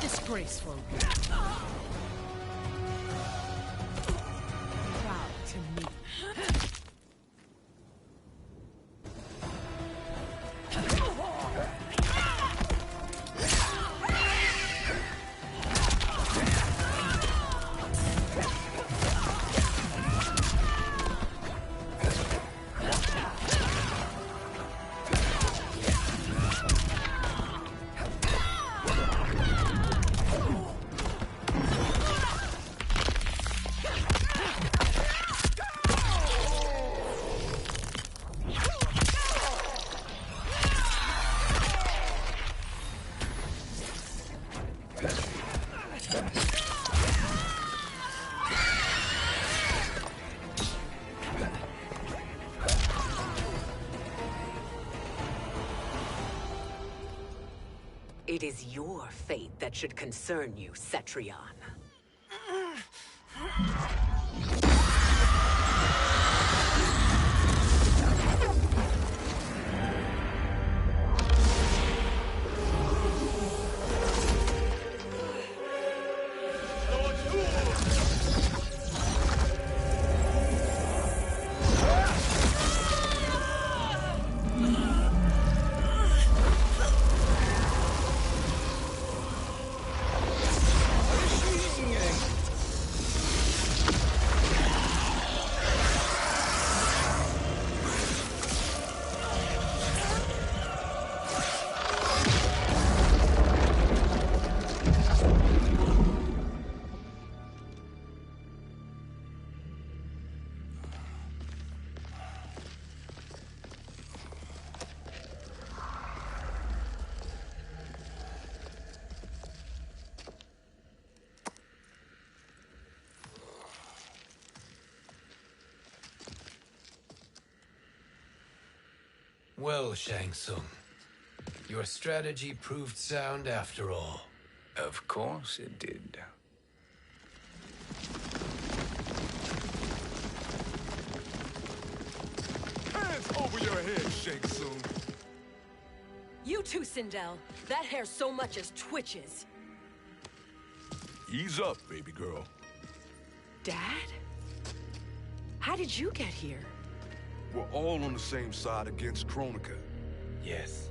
Disgraceful. Proud to meet. It is your fate that should concern you, Cetrion. Well, Shang Tsung, your strategy proved sound after all. Of course it did. Hands over your head, Shang Tsung. You too, Sindel. That hair so much as twitches. Ease up, baby girl. Dad? How did you get here? We're all on the same side against Kronika. Yes.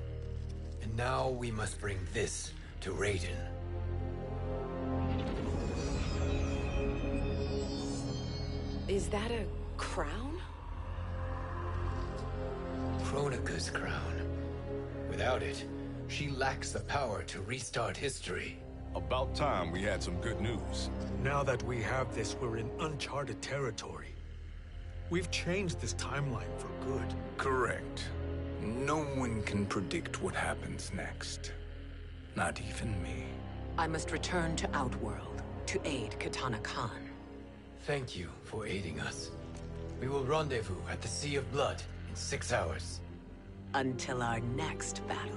And now we must bring this to Raiden. Is that a crown? Kronika's crown. Without it, she lacks the power to restart history. About time we had some good news. Now that we have this, we're in uncharted territory. We've changed this timeline for good. Correct. No one can predict what happens next. Not even me. I must return to Outworld to aid Kitana Khan. Thank you for aiding us. We will rendezvous at the Sea of Blood in 6 hours. Until our next battle.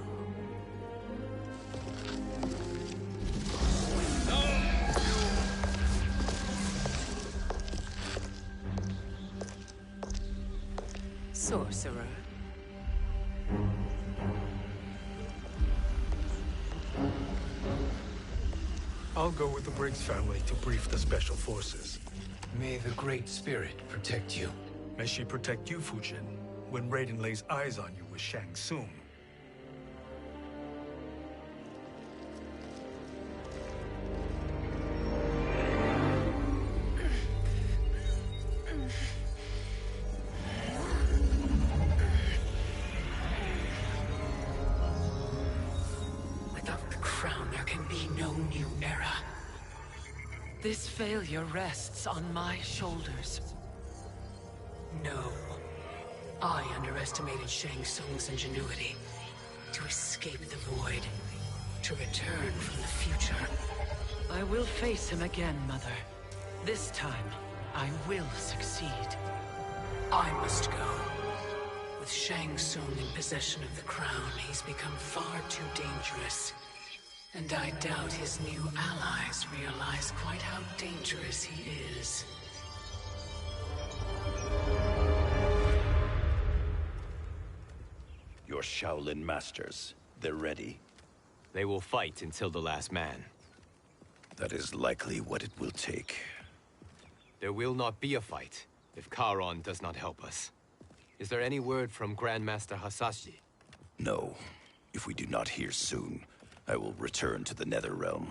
Sorcerer. I'll go with the Briggs family to brief the Special Forces. May the Great Spirit protect you. May she protect you, Fujin, when Raiden lays eyes on you with Shang Tsung. Without the crown, there can be no new era. This failure rests on my shoulders. No. I underestimated Shang Tsung's ingenuity. To escape the void. To return from the future. I will face him again, Mother. This time, I will succeed. I must go. With Shang Tsung in possession of the crown, he's become far too dangerous. And I doubt his new allies realize quite how dangerous he is. Your Shaolin masters, they're ready. They will fight until the last man. That is likely what it will take. There will not be a fight if Charon does not help us. Is there any word from Grandmaster Hasashi? No. If we do not hear soon, I will return to the NetherRealm.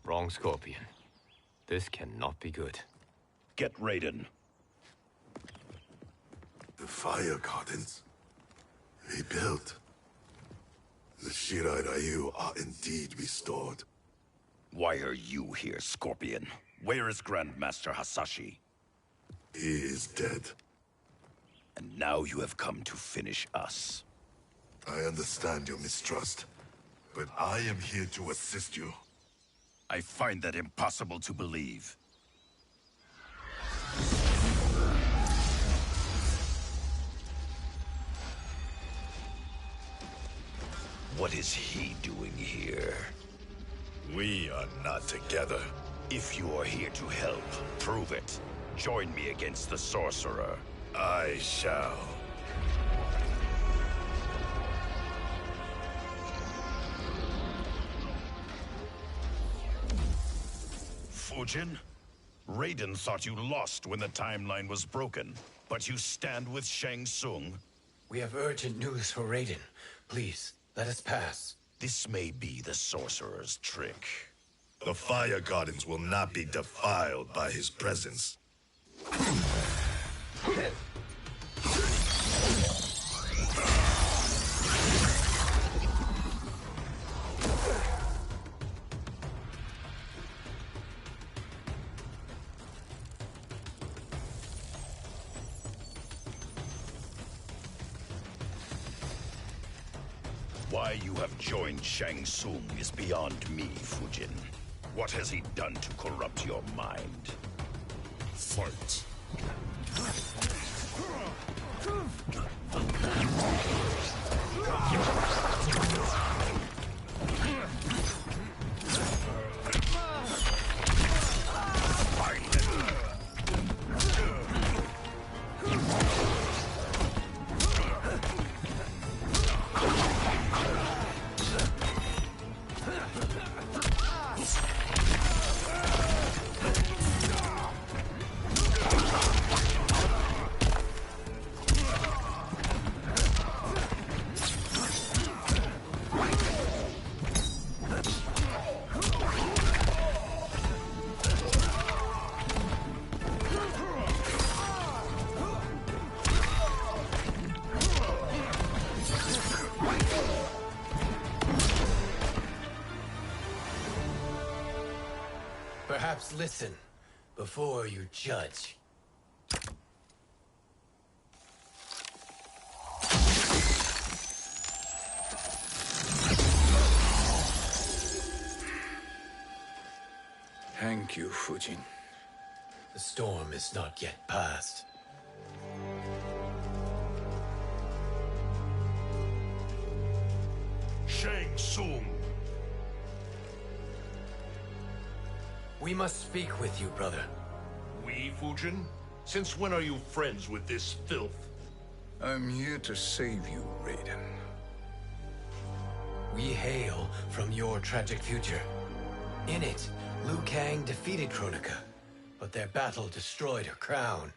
Wrong, Scorpion. This cannot be good. Get Raiden. The fire gardens. Rebuilt. The Shirai Ryu are indeed restored. Why are you here, Scorpion? Where is Grandmaster Hasashi? He is dead. And now you have come to finish us. I understand your mistrust, but I am here to assist you. I find that impossible to believe. What is he doing here? We are not together. If you are here to help, prove it. Join me against the Sorcerer. I shall. Fujin? Raiden thought you lost when the timeline was broken, but you stand with Shang Tsung. We have urgent news for Raiden. Please, let us pass. This may be the Sorcerer's trick. The fire gardens will not be defiled by his presence. Why you have joined Shang Tsung is beyond me, Fujin. What has he done to corrupt your mind? Fight. Perhaps listen before you judge. Thank you, Fujin. The storm is not yet past. Shang Tsung. We must speak with you, brother. We, Fujin? Since when are you friends with this filth? I'm here to save you, Raiden. We hail from your tragic future. In it, Liu Kang defeated Kronika, but their battle destroyed her crown.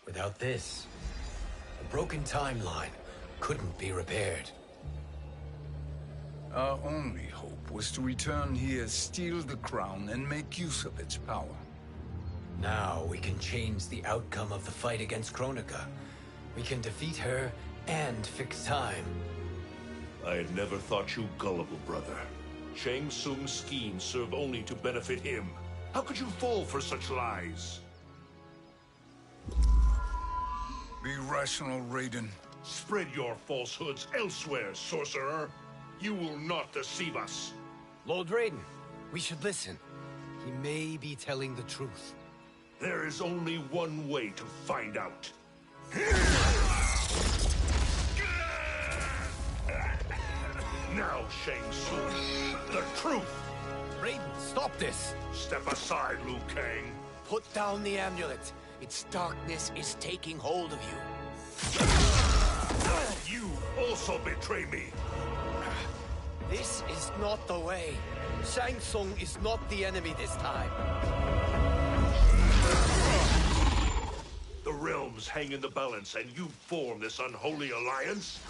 Without this, a broken timeline couldn't be repaired. Our only hope was to return here, steal the crown, and make use of its power. Now we can change the outcome of the fight against Kronika. We can defeat her and fix time. I had never thought you gullible, brother. Shang Tsung's schemes serve only to benefit him. How could you fall for such lies? Be rational, Raiden. Spread your falsehoods elsewhere, sorcerer. You will not deceive us. Lord Raiden, we should listen. He may be telling the truth. There is only one way to find out. Now, Shang Tsung, the truth! Raiden, stop this! Step aside, Liu Kang. Put down the amulet. Its darkness is taking hold of you. You also betray me. This is not the way. Shang Tsung is not the enemy this time. The realms hang in the balance, and you form this unholy alliance?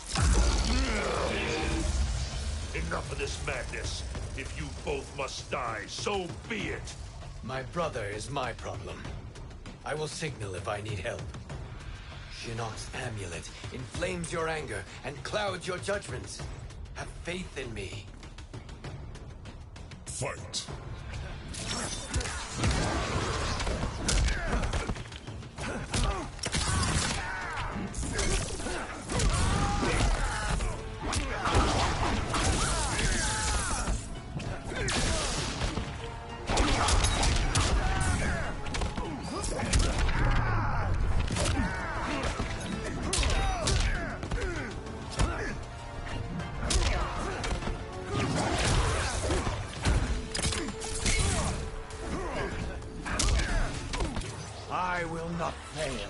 Enough of this madness. If you both must die, so be it. My brother is my problem. I will signal if I need help. Shinnok's amulet inflames your anger and clouds your judgments. Have faith in me. Fight. I will not fail.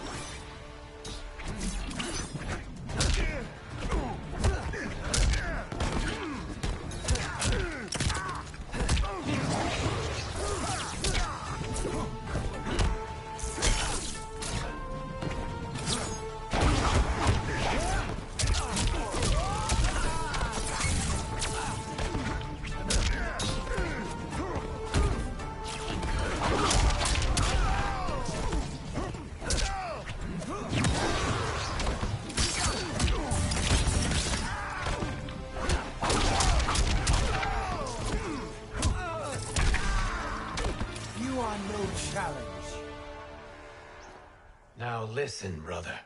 Now listen, brother.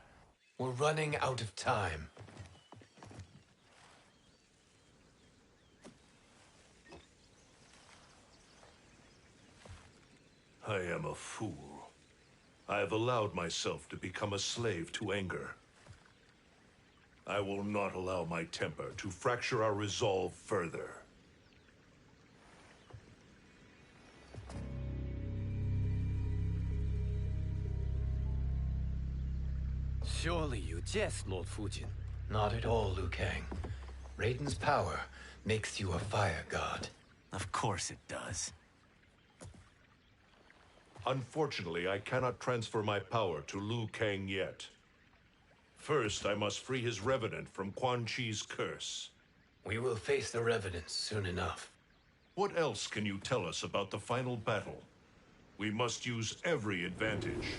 We're running out of time. I am a fool. I have allowed myself to become a slave to anger. I will not allow my temper to fracture our resolve further. Surely you jest, Lord Fujin. Not at all, Liu Kang. Raiden's power makes you a fire god. Of course it does. Unfortunately, I cannot transfer my power to Liu Kang yet. First, I must free his Revenant from Quan Chi's curse. We will face the Revenants soon enough. What else can you tell us about the final battle? We must use every advantage.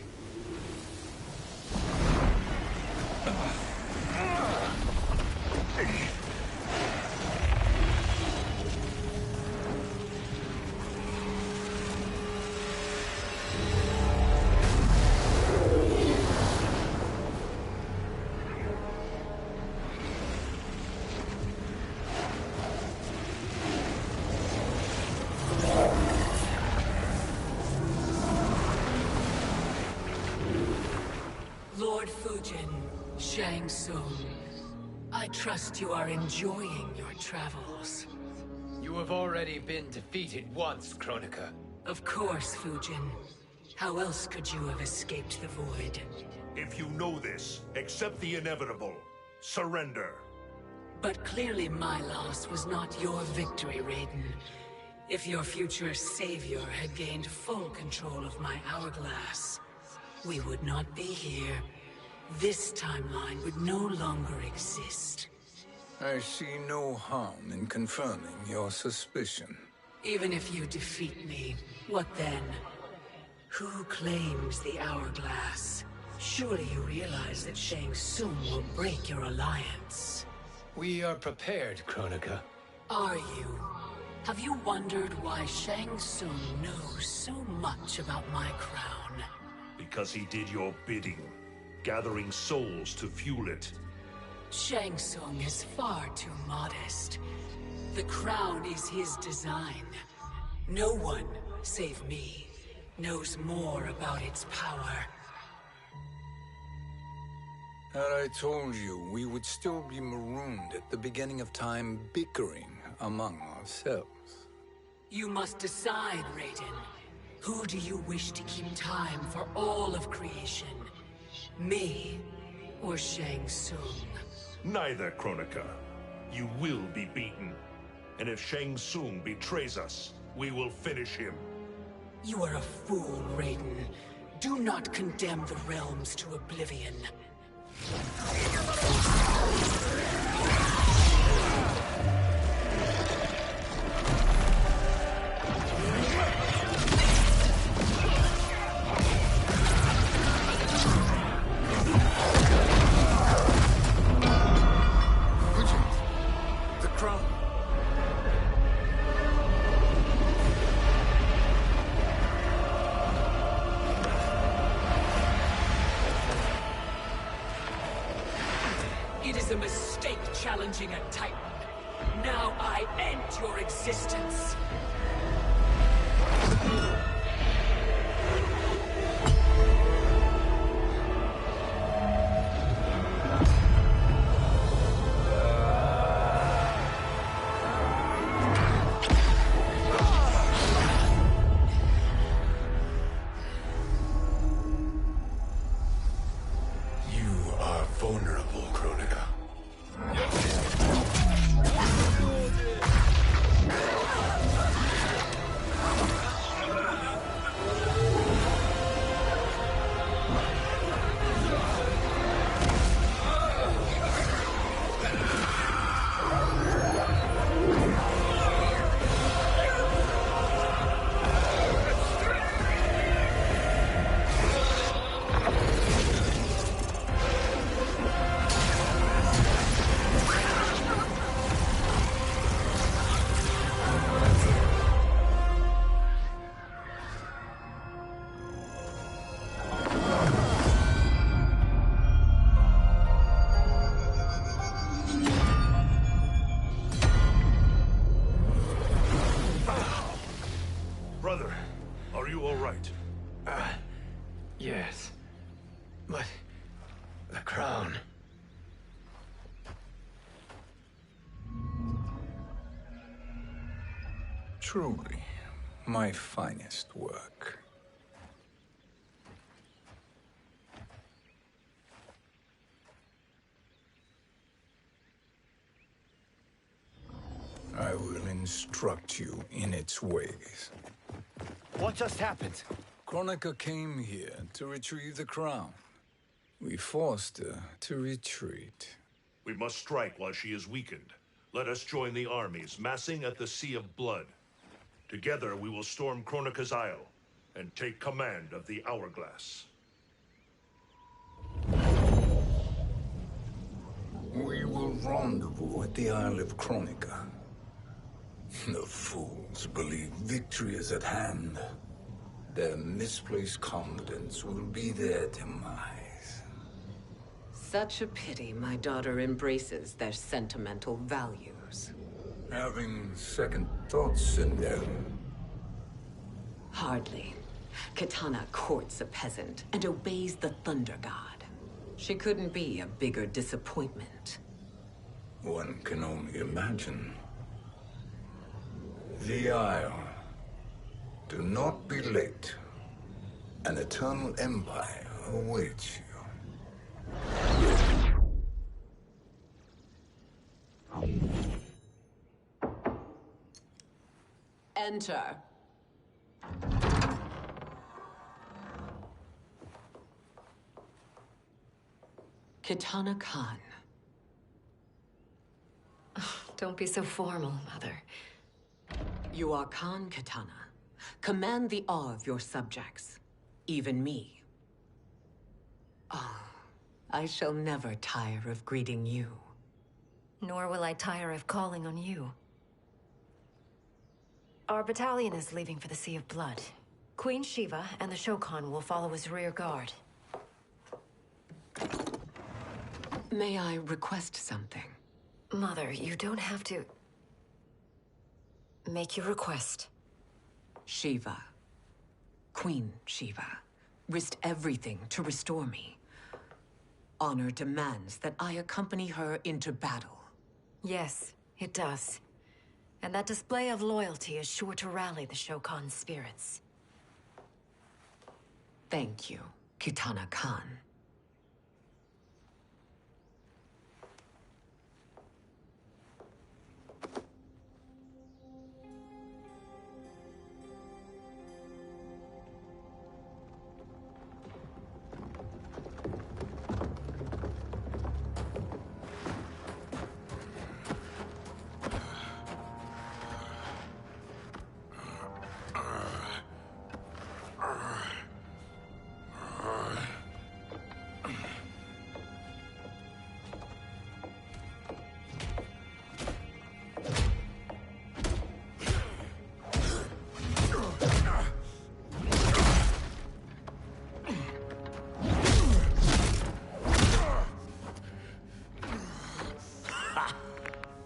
Lord Fujin, Shang Tsung, I trust you are enjoying your travels. loss. You have already been defeated once, Kronika. Of course, Fujin. How else could you have escaped the void? If you know this, accept the inevitable. Surrender. But clearly my loss was not your victory, Raiden. If your future savior had gained full control of my hourglass, we would not be here. This timeline would no longer exist. I see no harm in confirming your suspicion. Even if you defeat me, what then? Who claims the hourglass? Surely you realize that Shang Tsung will break your alliance. We are prepared, Kronika. Are you? Have you wondered why Shang Tsung knows so much about my crown? Because he did your bidding, gathering souls to fuel it. Shang Tsung is far too modest. The crown is his design. No one, save me, knows more about its power. Had I told you, we would still be marooned at the beginning of time, bickering among ourselves. You must decide, Raiden. Who do you wish to keep time for all of creation? Me or Shang Tsung? Neither, Kronika. You will be beaten. And if Shang Tsung betrays us, we will finish him. You are a fool, Raiden. Do not condemn the realms to oblivion. The crown. It is a mistake challenging a Titan. Now I end your existence. You are vulnerable, Kronika. Brother, are you all right? Yes. But... the crown... Truly, my finest work. I will instruct you in its ways. What just happened? Kronika came here to retrieve the crown. We forced her to retreat. We must strike while she is weakened. Let us join the armies, massing at the Sea of Blood. Together we will storm Kronika's Isle and take command of the Hourglass. We will rendezvous at the Isle of Kronika. The fools believe victory is at hand. Their misplaced confidence will be their demise. Such a pity my daughter embraces their sentimental values. Having second thoughts in them. Hardly. Kitana courts a peasant and obeys the Thunder God. She couldn't be a bigger disappointment. One can only imagine. The Isle. Do not be late. An eternal empire awaits you. Enter. Kitana Khan. Don't be so formal, Mother. You are Khan Kitana. Command the awe of your subjects. Even me. Oh, I shall never tire of greeting you. Nor will I tire of calling on you. Our battalion is leaving for the Sea of Blood. Queen Shiva and the Shokan will follow as rear guard. May I request something? Mother, you don't have to... make your request. Shiva. Queen Shiva. Risked everything to restore me. Honor demands that I accompany her into battle. Yes, it does. And that display of loyalty is sure to rally the Shokan's spirits. Thank you, Kitana Khan.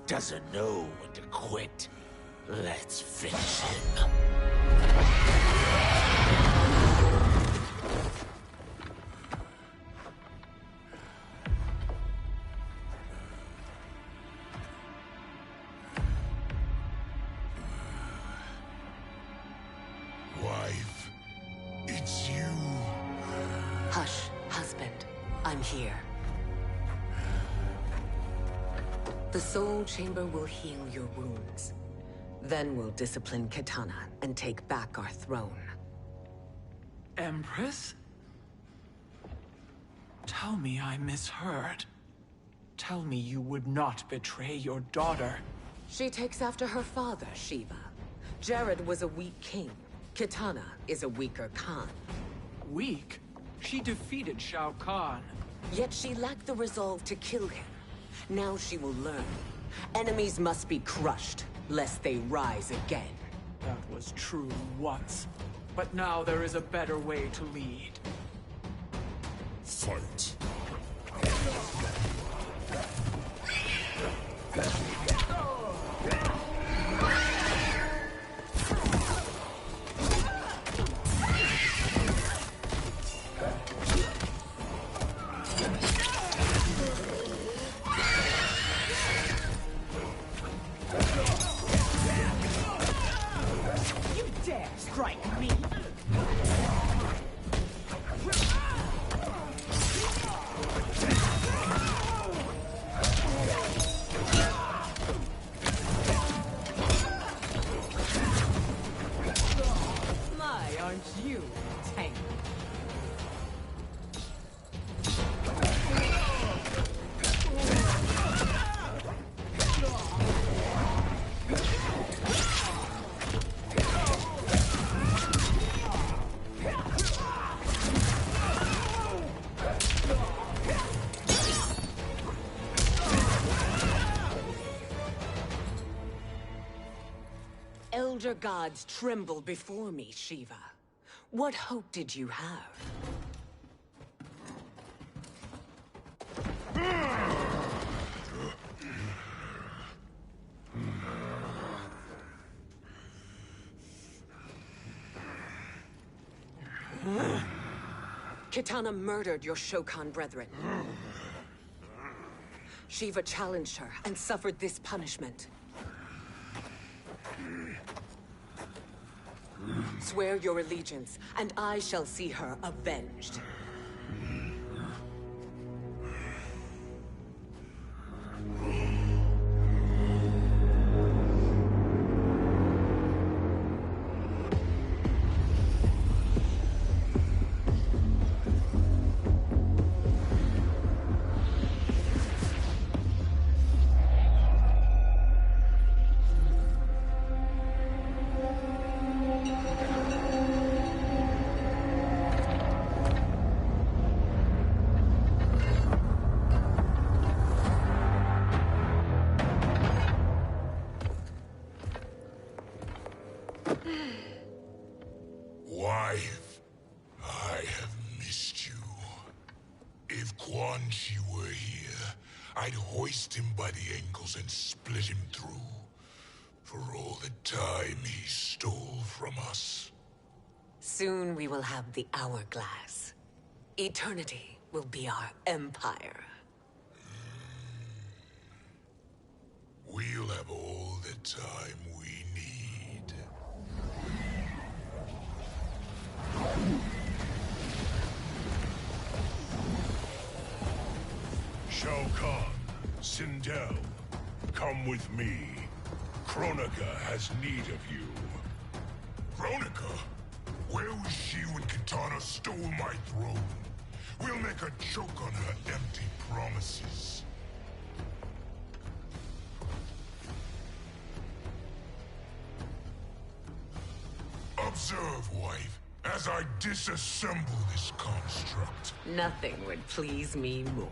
Doesn't know when to quit. Let's finish him. Wife, it's you. Hush, husband. I'm here. The Soul Chamber will heal your wounds. Then we'll discipline Kitana and take back our throne. Empress? Tell me I misheard. Tell me you would not betray your daughter. She takes after her father, Shiva. Jared was a weak king. Kitana is a weaker Khan. Weak? She defeated Shao Kahn. Yet she lacked the resolve to kill him. Now she will learn. Enemies must be crushed, lest they rise again. That was true once. But now there is a better way to lead. Fight. Elder gods tremble before me, Shiva. What hope did you have? Kitana murdered your Shokan brethren. Shiva challenged her and suffered this punishment. Swear your allegiance, and I shall see her avenged. Wife, I have missed you. If Quan Chi were here, I'd hoist him by the ankles and split him through. For all the time he stole from us. Soon we will have the hourglass. Eternity will be our empire. We'll have all the time we need. Shao Kahn, Sindel, come with me. Kronika has need of you. Kronika? Where was she when Kitana stole my throne? We'll make her choke on her empty promises. Observe, wife, as I disassemble this construct. Nothing would please me more.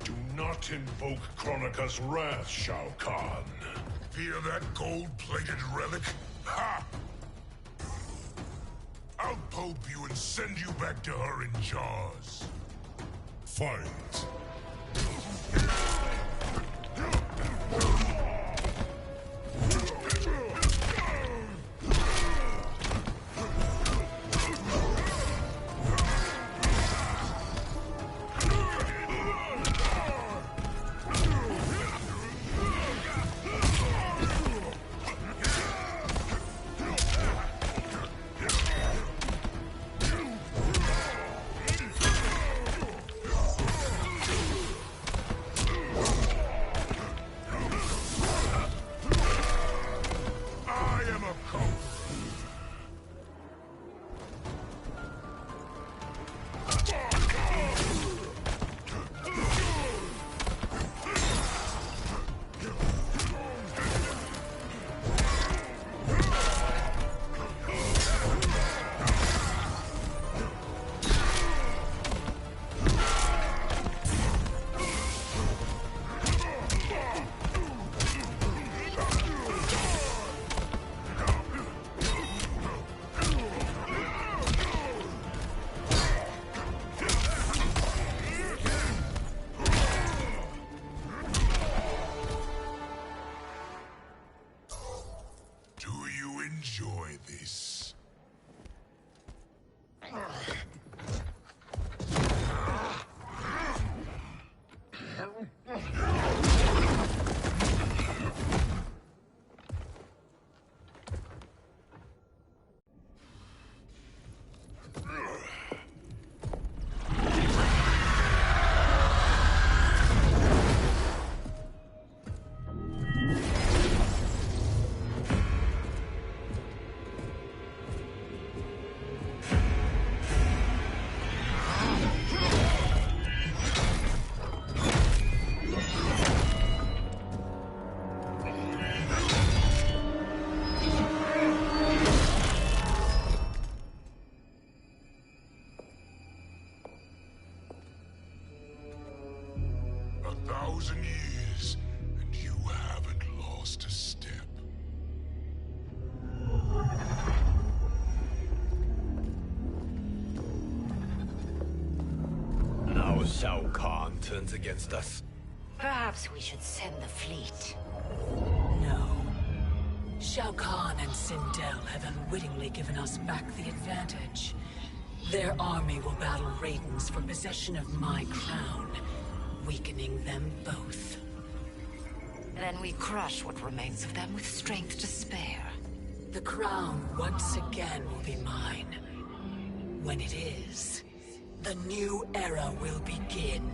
Do not invoke Kronika's wrath, Shao Kahn. Fear that gold-plated relic? Ha! I'll pulp you and send you back to her in jars. Fight. Enjoy this. Years, and you haven't lost a step. Now Shao Kahn turns against us. Perhaps we should send the fleet. No. Shao Kahn and Sindel have unwittingly given us back the advantage. Their army will battle Raidens for possession of my crown, weakening them both. Then we crush what remains of them with strength to spare. The crown once again will be mine. When it is, the new era will begin.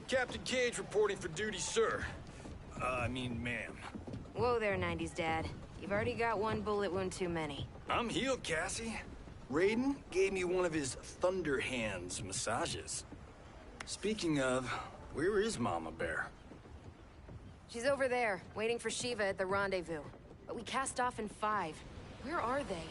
Captain Cage reporting for duty, sir. I mean, ma'am. Whoa there, 90s Dad. You've already got one bullet wound too many. I'm healed, Cassie. Raiden gave me one of his Thunder Hands massages. Speaking of, where is Mama Bear? She's over there, waiting for Shiva at the rendezvous. But we cast off in 5. Where are they?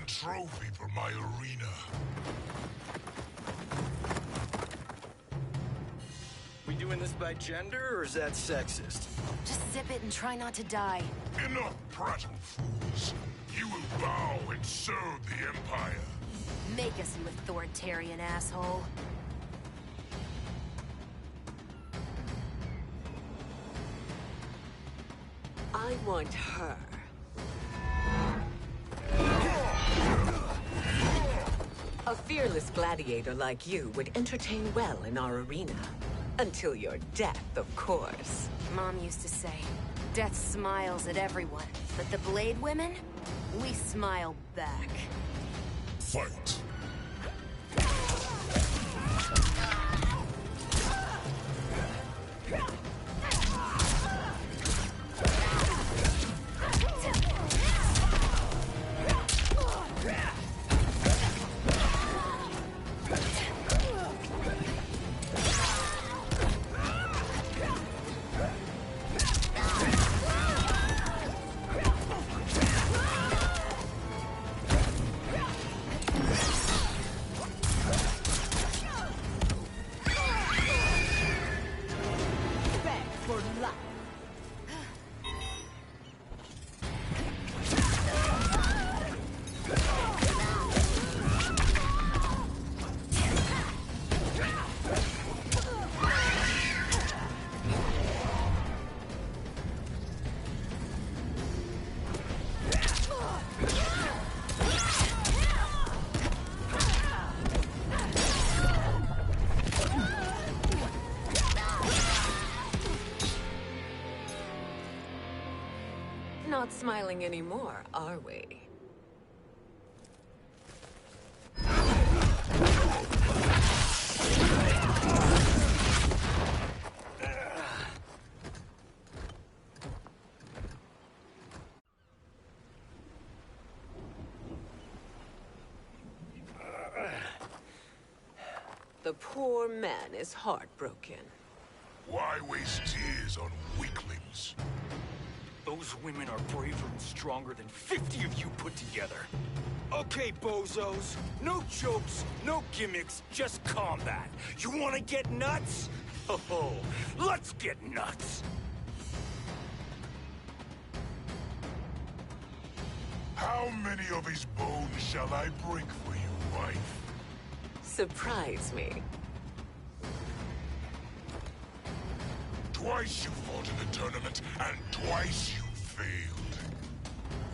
Trophy for my arena. We doing this by gender, or is that sexist? Just zip it and try not to die. Enough prattle, fools. You will bow and serve the Empire. Make us, you authoritarian asshole. I want her. A fearless gladiator like you would entertain well in our arena. Until your death, of course. Mom used to say, death smiles at everyone, but the Blade women, we smile back. Fight! Not smiling anymore, are we? The poor man is heartbroken. Why waste tears on weaklings? Those women are braver and stronger than 50 of you put together. Okay, bozos. No jokes, no gimmicks, just combat. You wanna get nuts? Oh, let's get nuts! How many of his bones shall I break for you, wife? Surprise me. Twice you fought in the tournament, and twice you failed.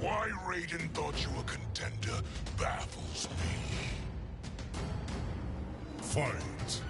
Why Raiden thought you a contender baffles me. Fight!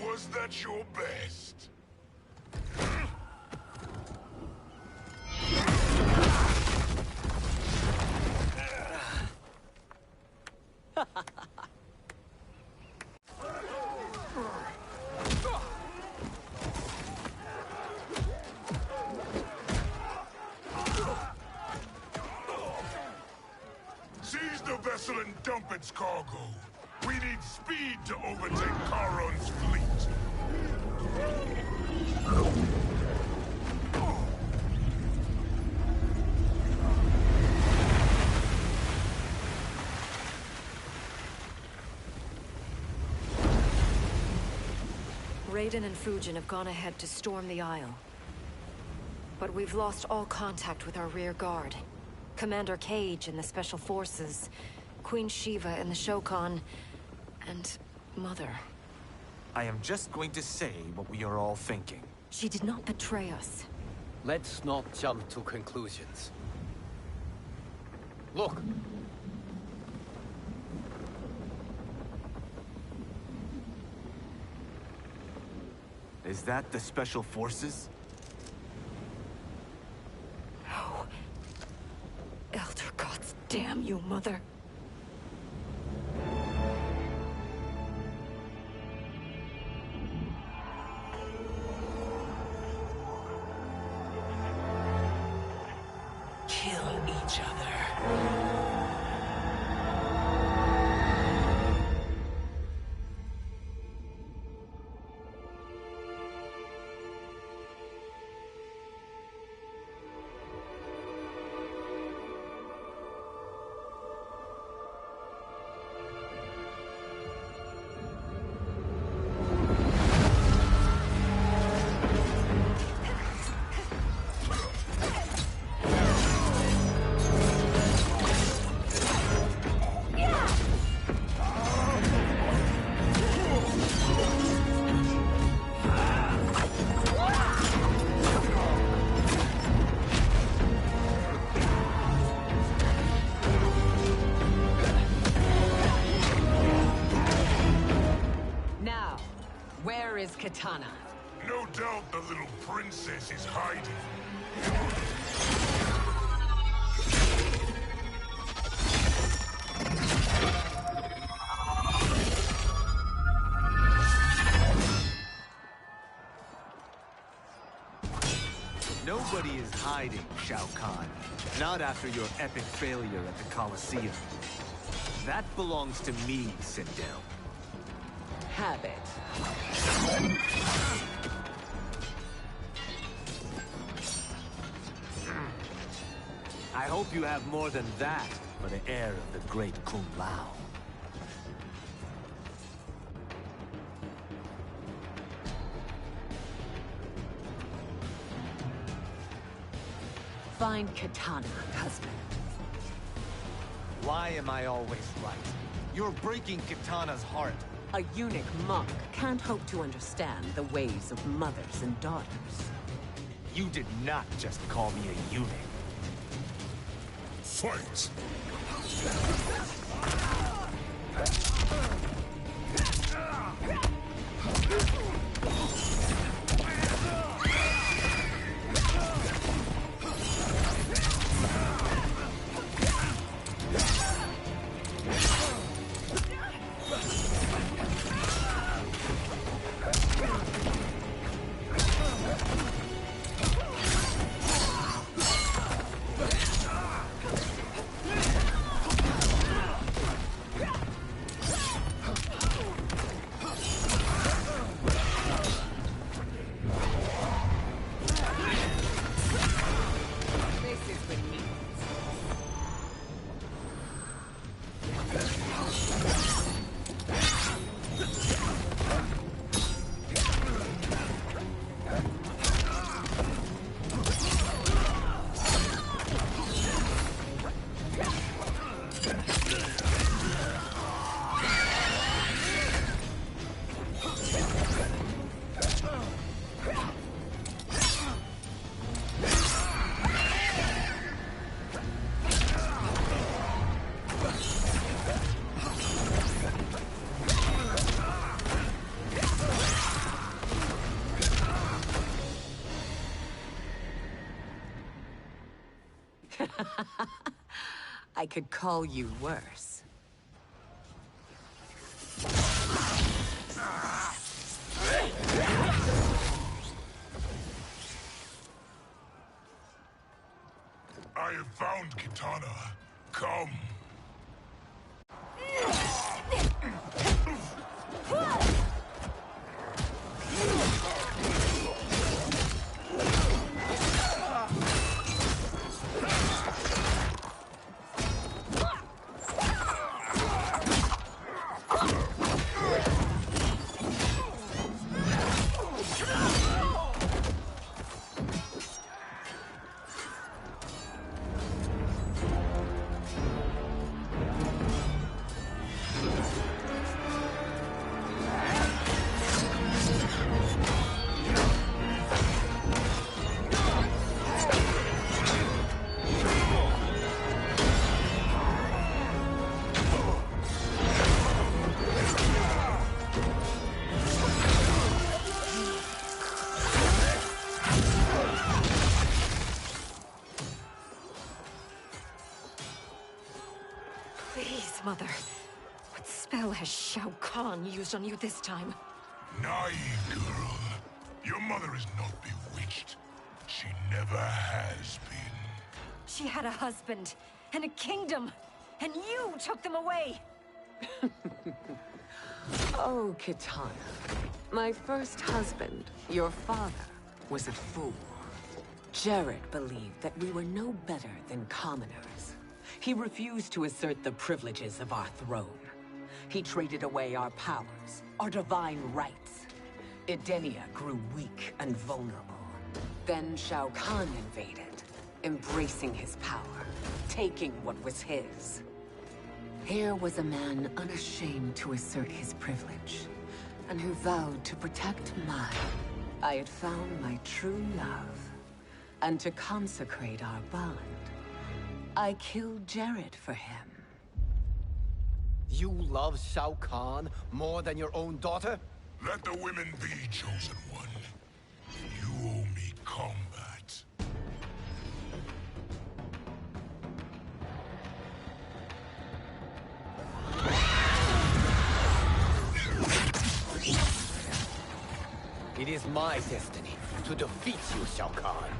Was that your best? Seize the vessel and dump its cargo. We need speed to overtake Charon's fleet. Raiden and Fujin have gone ahead to storm the Isle. But we've lost all contact with our rear guard. Commander Cage and the Special Forces, Queen Shiva and the Shokan, and Mother. I am just going to say what we are all thinking. She did not betray us. Let's not jump to conclusions. Look! Is that the Special Forces? No. Elder gods, damn you, Mother. Kill each other. Where is Kitana? No doubt the little princess is hiding. Nobody is hiding, Shao Kahn. Not after your epic failure at the Colosseum. That belongs to me, Sindel. Have it. I hope you have more than that for the heir of the great Kung Lao. Find Kitana, husband. Why am I always right? You're breaking Kitana's heart. A eunuch monk can't hope to understand the ways of mothers and daughters. You did not just call me a eunuch. Fight! I could call you worse. I have found Kitana. Come. Please, Mother. What spell has Shao Kahn used on you this time? Naive girl. Your mother is not bewitched. She never has been. She had a husband and a kingdom, and you took them away! Oh, Kitana. My first husband, your father, was a fool. Jared believed that we were no better than commoners. He refused to assert the privileges of our throne. He traded away our powers, our divine rights. Edenia grew weak and vulnerable. Then Shao Kahn invaded, embracing his power, taking what was his. Here was a man unashamed to assert his privilege, and who vowed to protect mine. I had found my true love, and to consecrate our bond, I killed Jared for him. You love Shao Kahn more than your own daughter? Let the women be, chosen one. You owe me combat. It is my destiny to defeat you, Shao Kahn.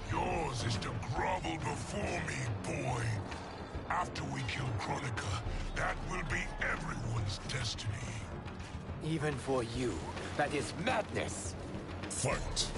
Yours is to grovel before me, boy. After we kill Kronika, that will be everyone's destiny. Even for you, that is madness. Fight.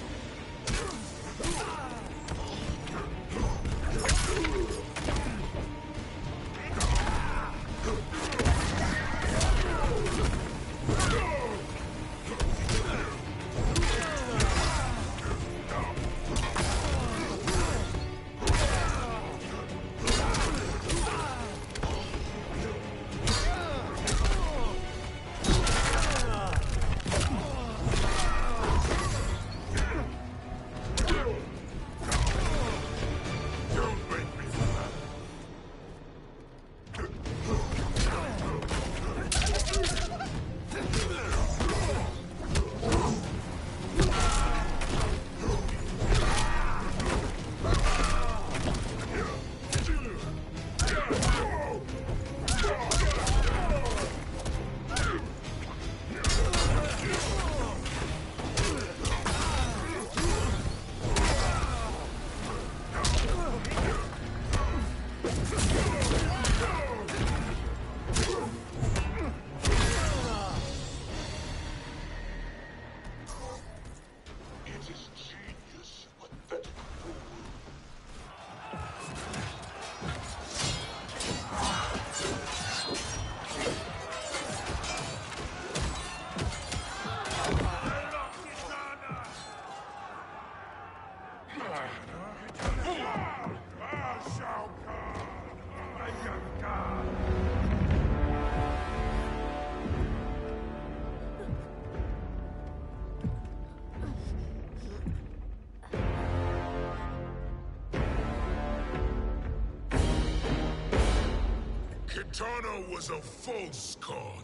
Kitana was a false Khan.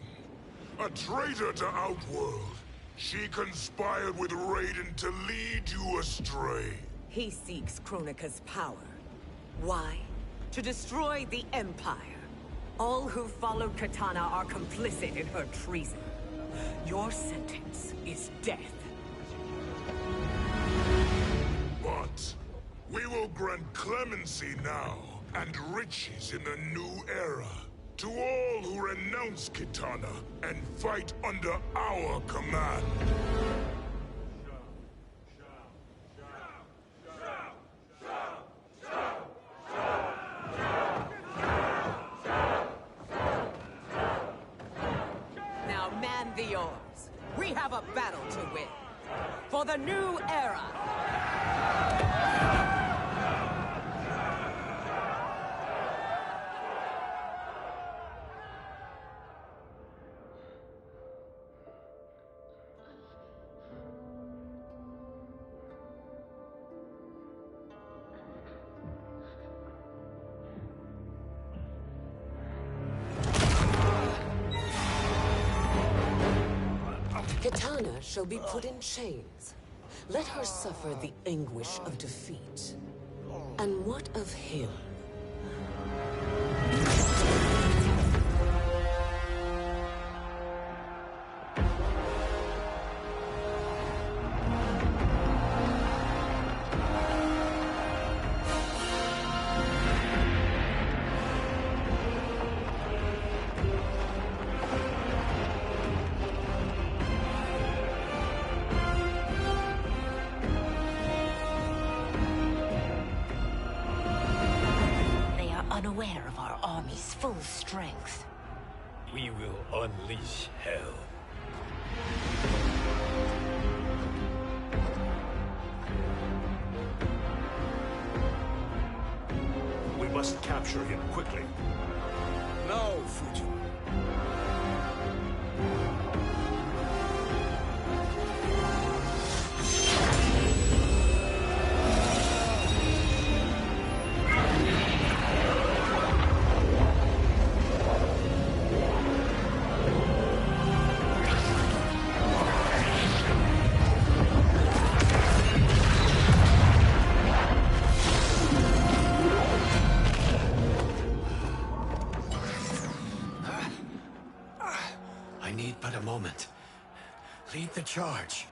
A traitor to Outworld. She conspired with Raiden to lead you astray. He seeks Kronika's power. Why? To destroy the Empire. All who followed Kitana are complicit in her treason. Your sentence is death. But we will grant clemency now and riches in the new era to all who renounce Kitana and fight under our command. Now man the oars. We have a battle to win. For the new era! Kitana shall be put in chains. Let her suffer the anguish of defeat. And what of him? Unaware of our army's full strength. We will unleash hell. We must capture him quickly. No, Fujin. But a moment. Lead the charge.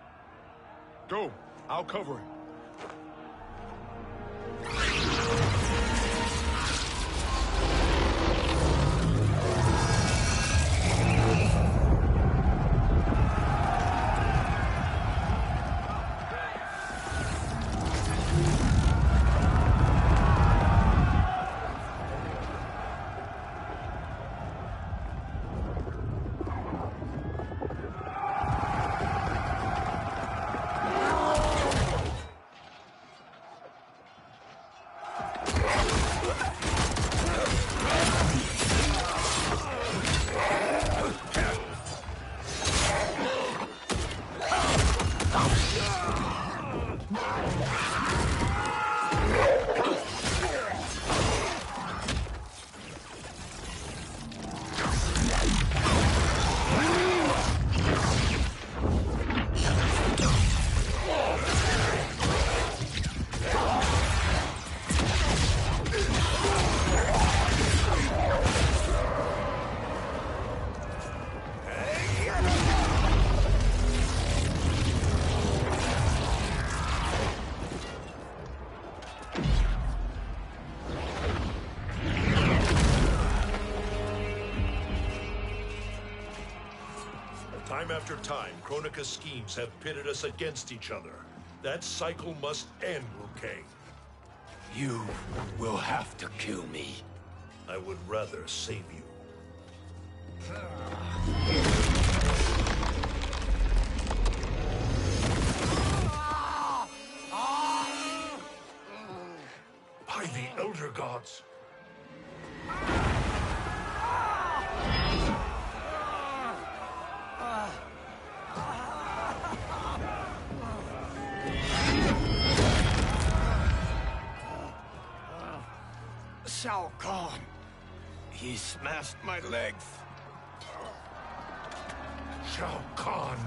Go. I'll cover him. Time after time, Kronika's schemes have pitted us against each other. That cycle must end, Liu Kang. You will have to kill me. I would rather save you. By the Elder Gods. Shao Kahn, He smashed my legs. Shao Kahn.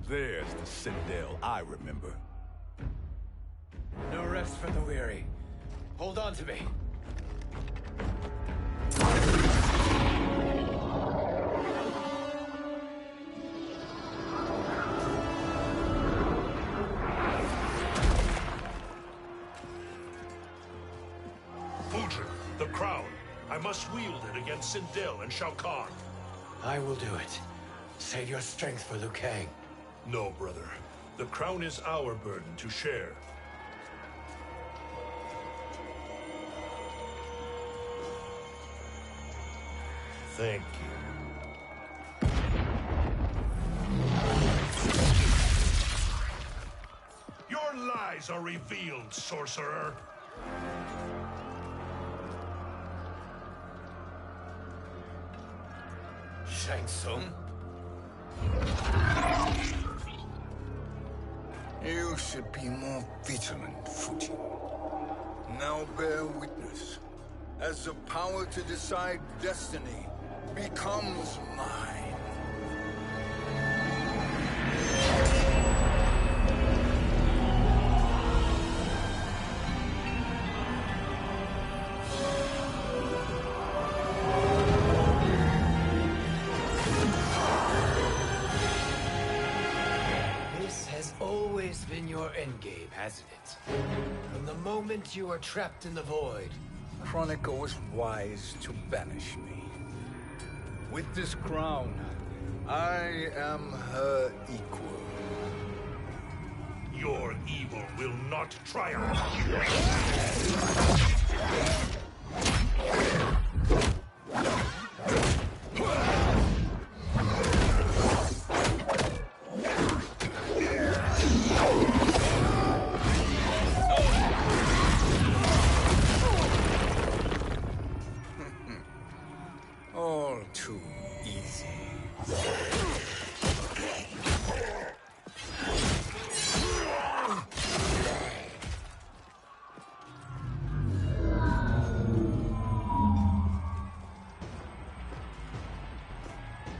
There's the Citadel I remember. No rest for the weary. Hold on to me. Fujin, the crown. I must wield it against Sindel and Shao Kahn. I will do it. Save your strength for Liu Kang. No, brother. The crown is our burden to share. Thank you. Your lies are revealed, sorcerer. Shang Tsung? You should be more vigilant, Fujin. Now bear witness. As the power to decide destiny becomes mine. Been your endgame, hasn't it? From the moment you were trapped in the void. Kronika was wise to banish me. With this crown, I am her equal. Your evil will not triumph. All too easy.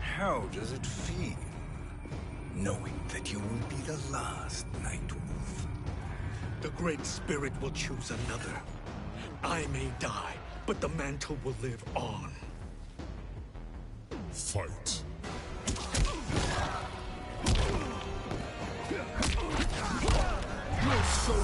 How does it feel, knowing that you will be the last Nightwolf? The Great Spirit will choose another. I may die, but the mantle will live on. Fight. Your soul.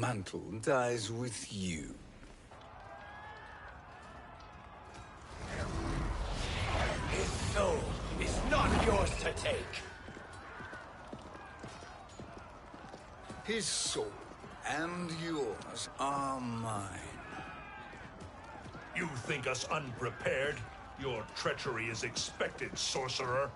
mantle dies with you. His soul is not yours to take. His soul and yours are mine. You think us unprepared? Your treachery is expected, sorcerer.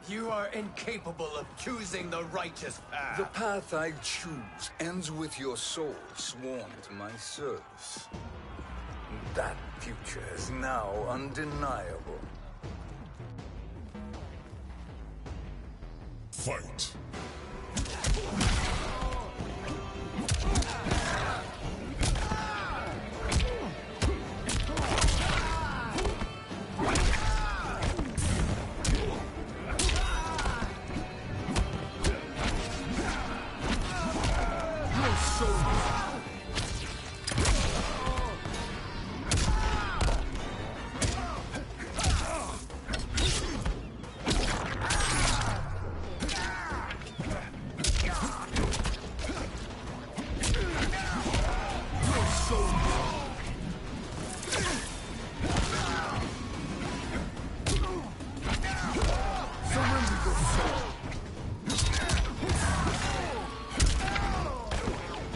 You are incapable of choosing the righteous path. The path I choose ends with your soul sworn to my service. That future is now undeniable. Fight.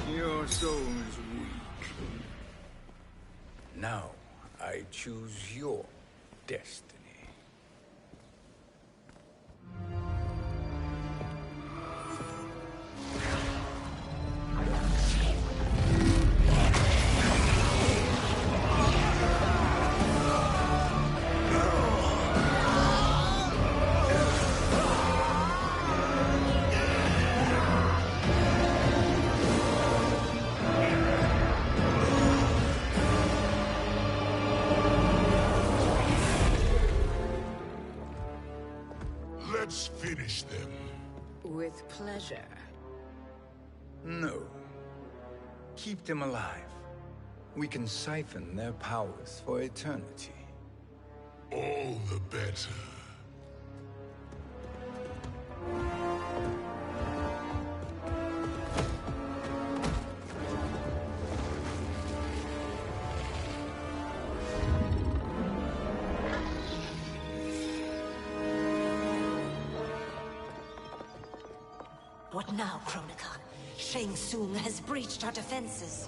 Your soul is weak. Now, I choose your destiny. Let's finish them. With pleasure. No. Keep them alive. We can siphon their powers for eternity. All the better. What now, Kronika? Shang Tsung has breached our defenses.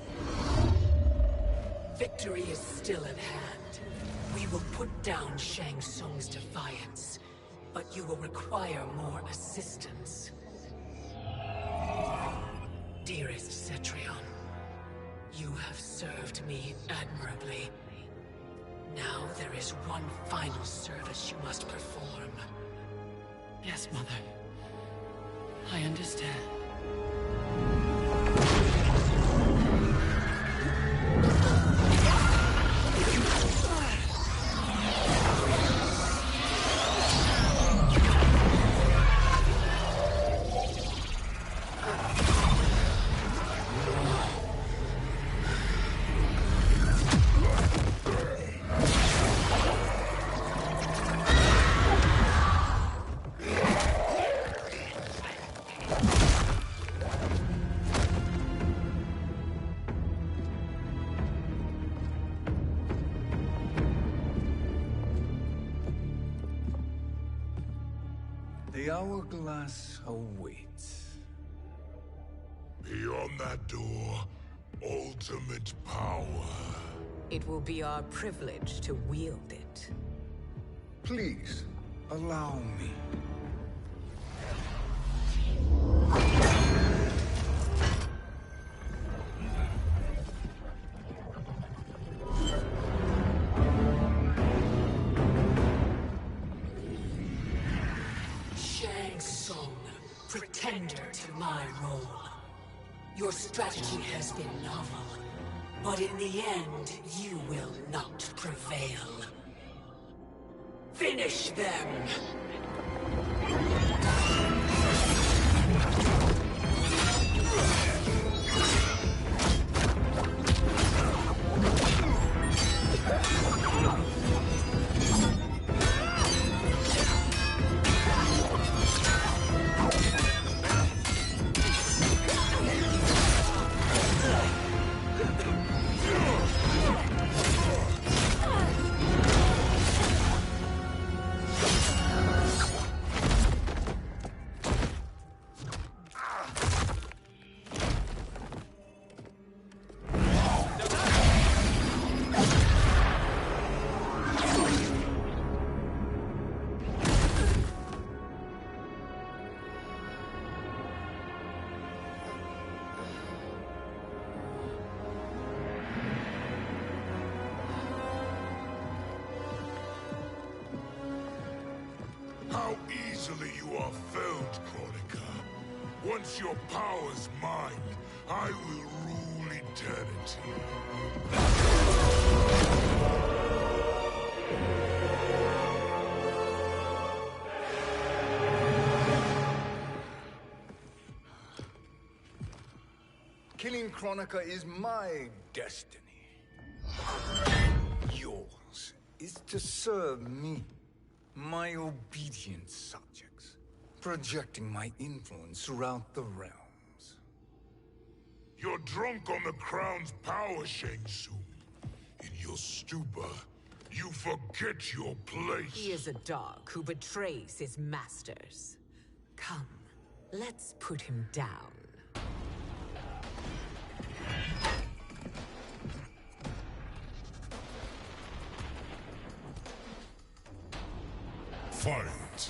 Victory is still at hand. We will put down Shang Tsung's defiance, but you will require more assistance. Dearest Cetrion, you have served me admirably. Now there is one final service you must perform. Yes, Mother. I understand. The hourglass awaits. Beyond that door, ultimate power. It will be our privilege to wield it. Please, allow me. Shang Tsung, pretender to my role. Your strategy has been novel, but in the end, you will not prevail. Finish them! how easily you are felled, Kronika. Once your power's mine, I will rule eternity. Killing Kronika is my destiny. Yours is to serve me, my obedient subjects, projecting my influence throughout the realms. You're drunk on the Crown's power, Shang Tsung. In your stupor, you forget your place. He is a dog who betrays his masters. Come, let's put him down. Fight!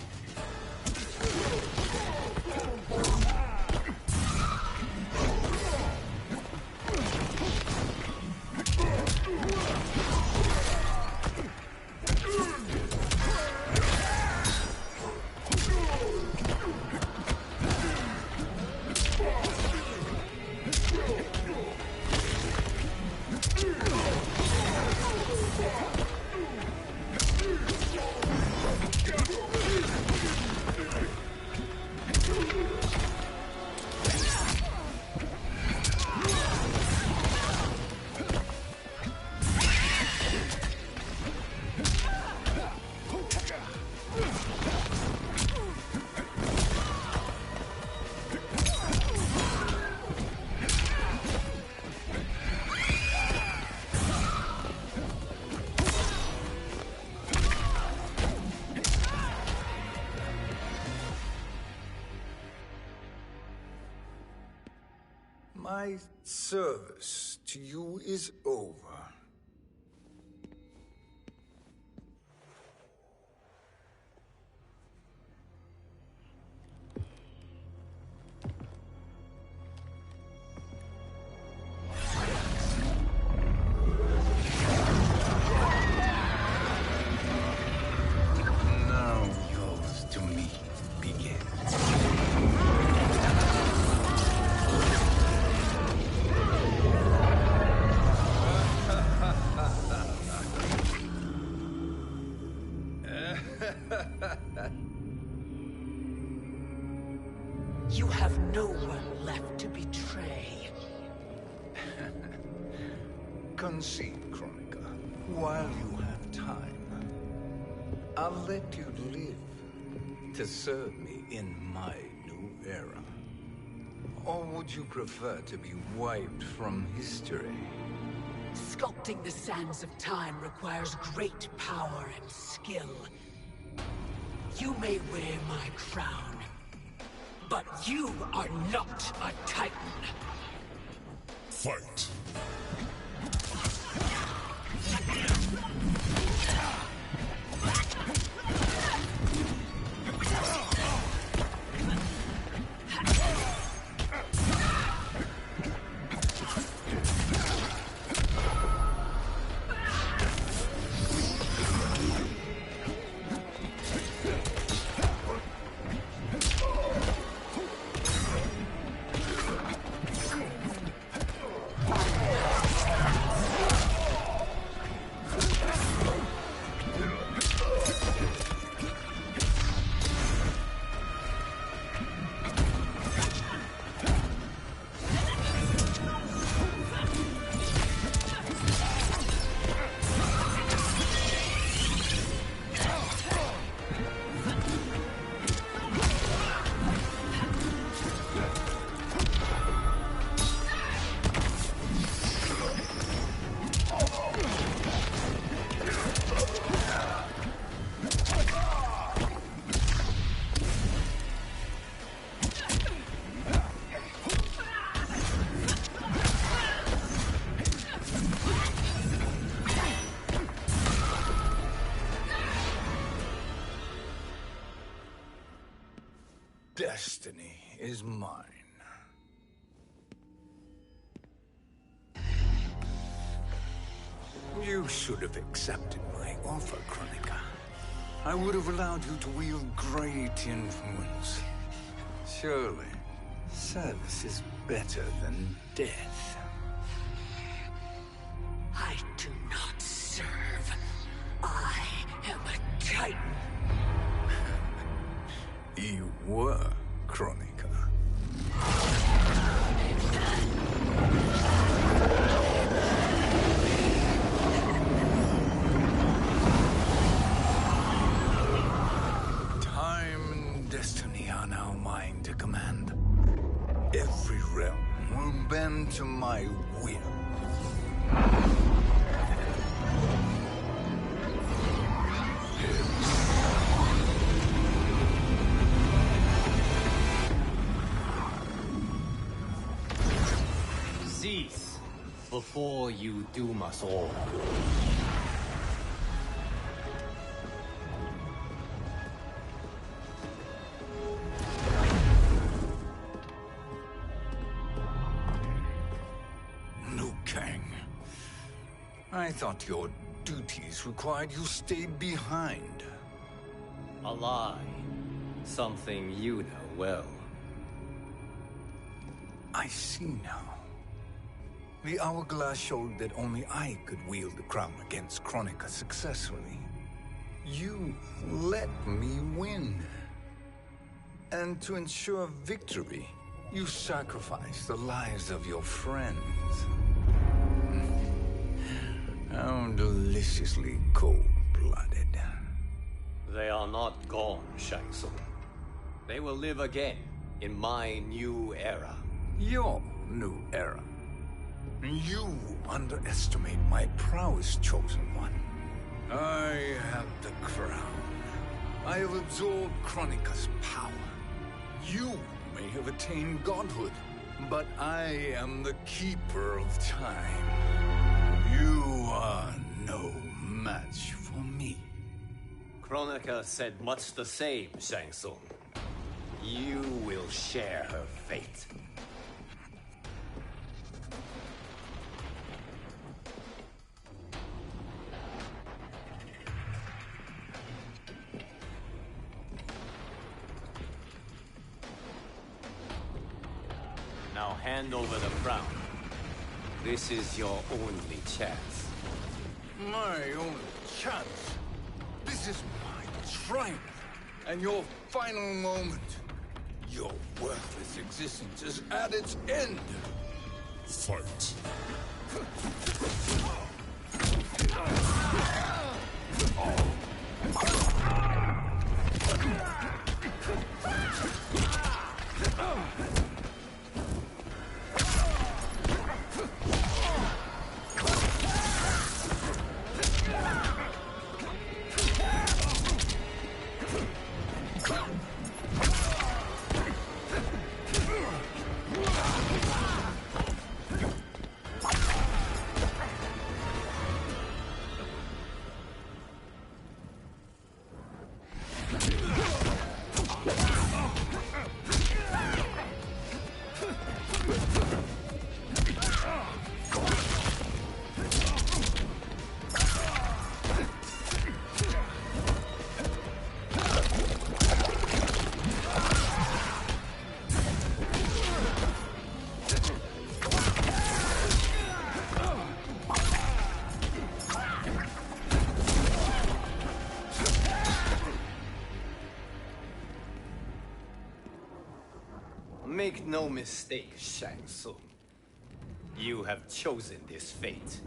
My service to you is over. Now yours to me begins. You have no one left to betray. Concede, Kronika, while you have time. I'll let you live to serve me in my new era. Or would you prefer to be wiped from history? Sculpting the sands of time requires great power and skill. You may wear my crown, but you are not a Titan. Fight! Destiny is mine. You should have accepted my offer, Kronika. I would have allowed you to wield great influence. Surely, service is better than death. I do not serve. I am a Titan. You were, Kronika. Time and destiny are now mine to command. Every realm will bend to my will. Cease before you doom us all. Liu Kang. I thought your duties required you stayed behind. A lie. Something you know well. I see now. The hourglass showed that only I could wield the crown against Kronika successfully. You let me win. And to ensure victory, you sacrificed the lives of your friends. How deliciously cold-blooded. They are not gone, Shang Tsung. They will live again in my new era. Your new era. You underestimate my prowess, Chosen One. I have the crown. I have absorbed Kronika's power. You may have attained godhood, but I am the keeper of time. You are no match for me. Kronika said much the same, Shang Tsung. You will share her fate. Now hand over the crown. This is your only chance. My only chance? This is my triumph, and your final moment. Your worthless existence is at its end. Fight. Make no mistake, Shang Tsung. You have chosen this fate.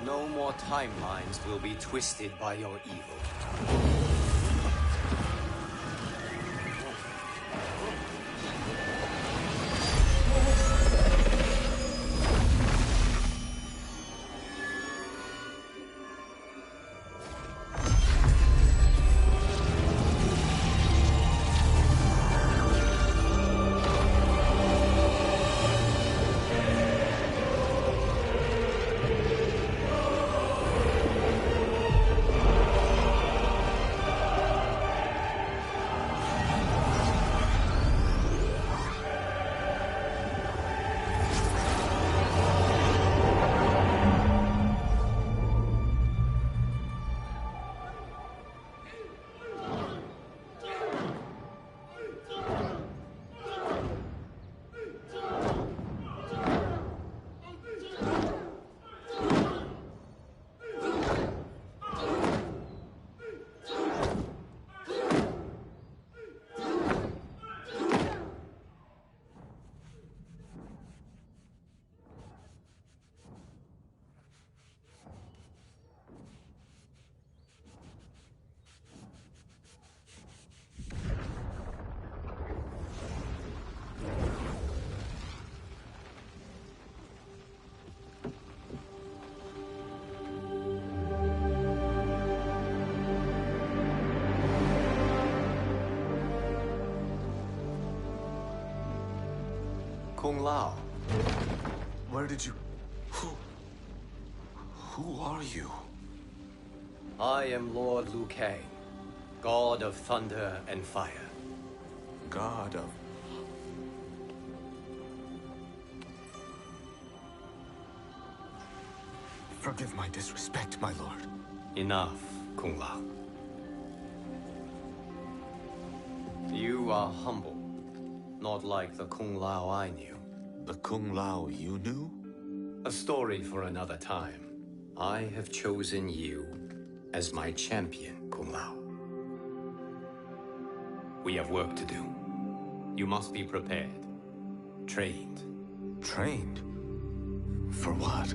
No more timelines will be twisted by your evil. Kung Lao. Where did you... Who are you? I am Lord Liu Kang, God of Thunder and Fire. God of... Forgive my disrespect, my lord. Enough, Kung Lao. You are humble, not like the Kung Lao I knew. The Kung Lao you knew? A story for another time. I have chosen you as my champion, Kung Lao. We have work to do. You must be prepared. Trained. Trained? For what?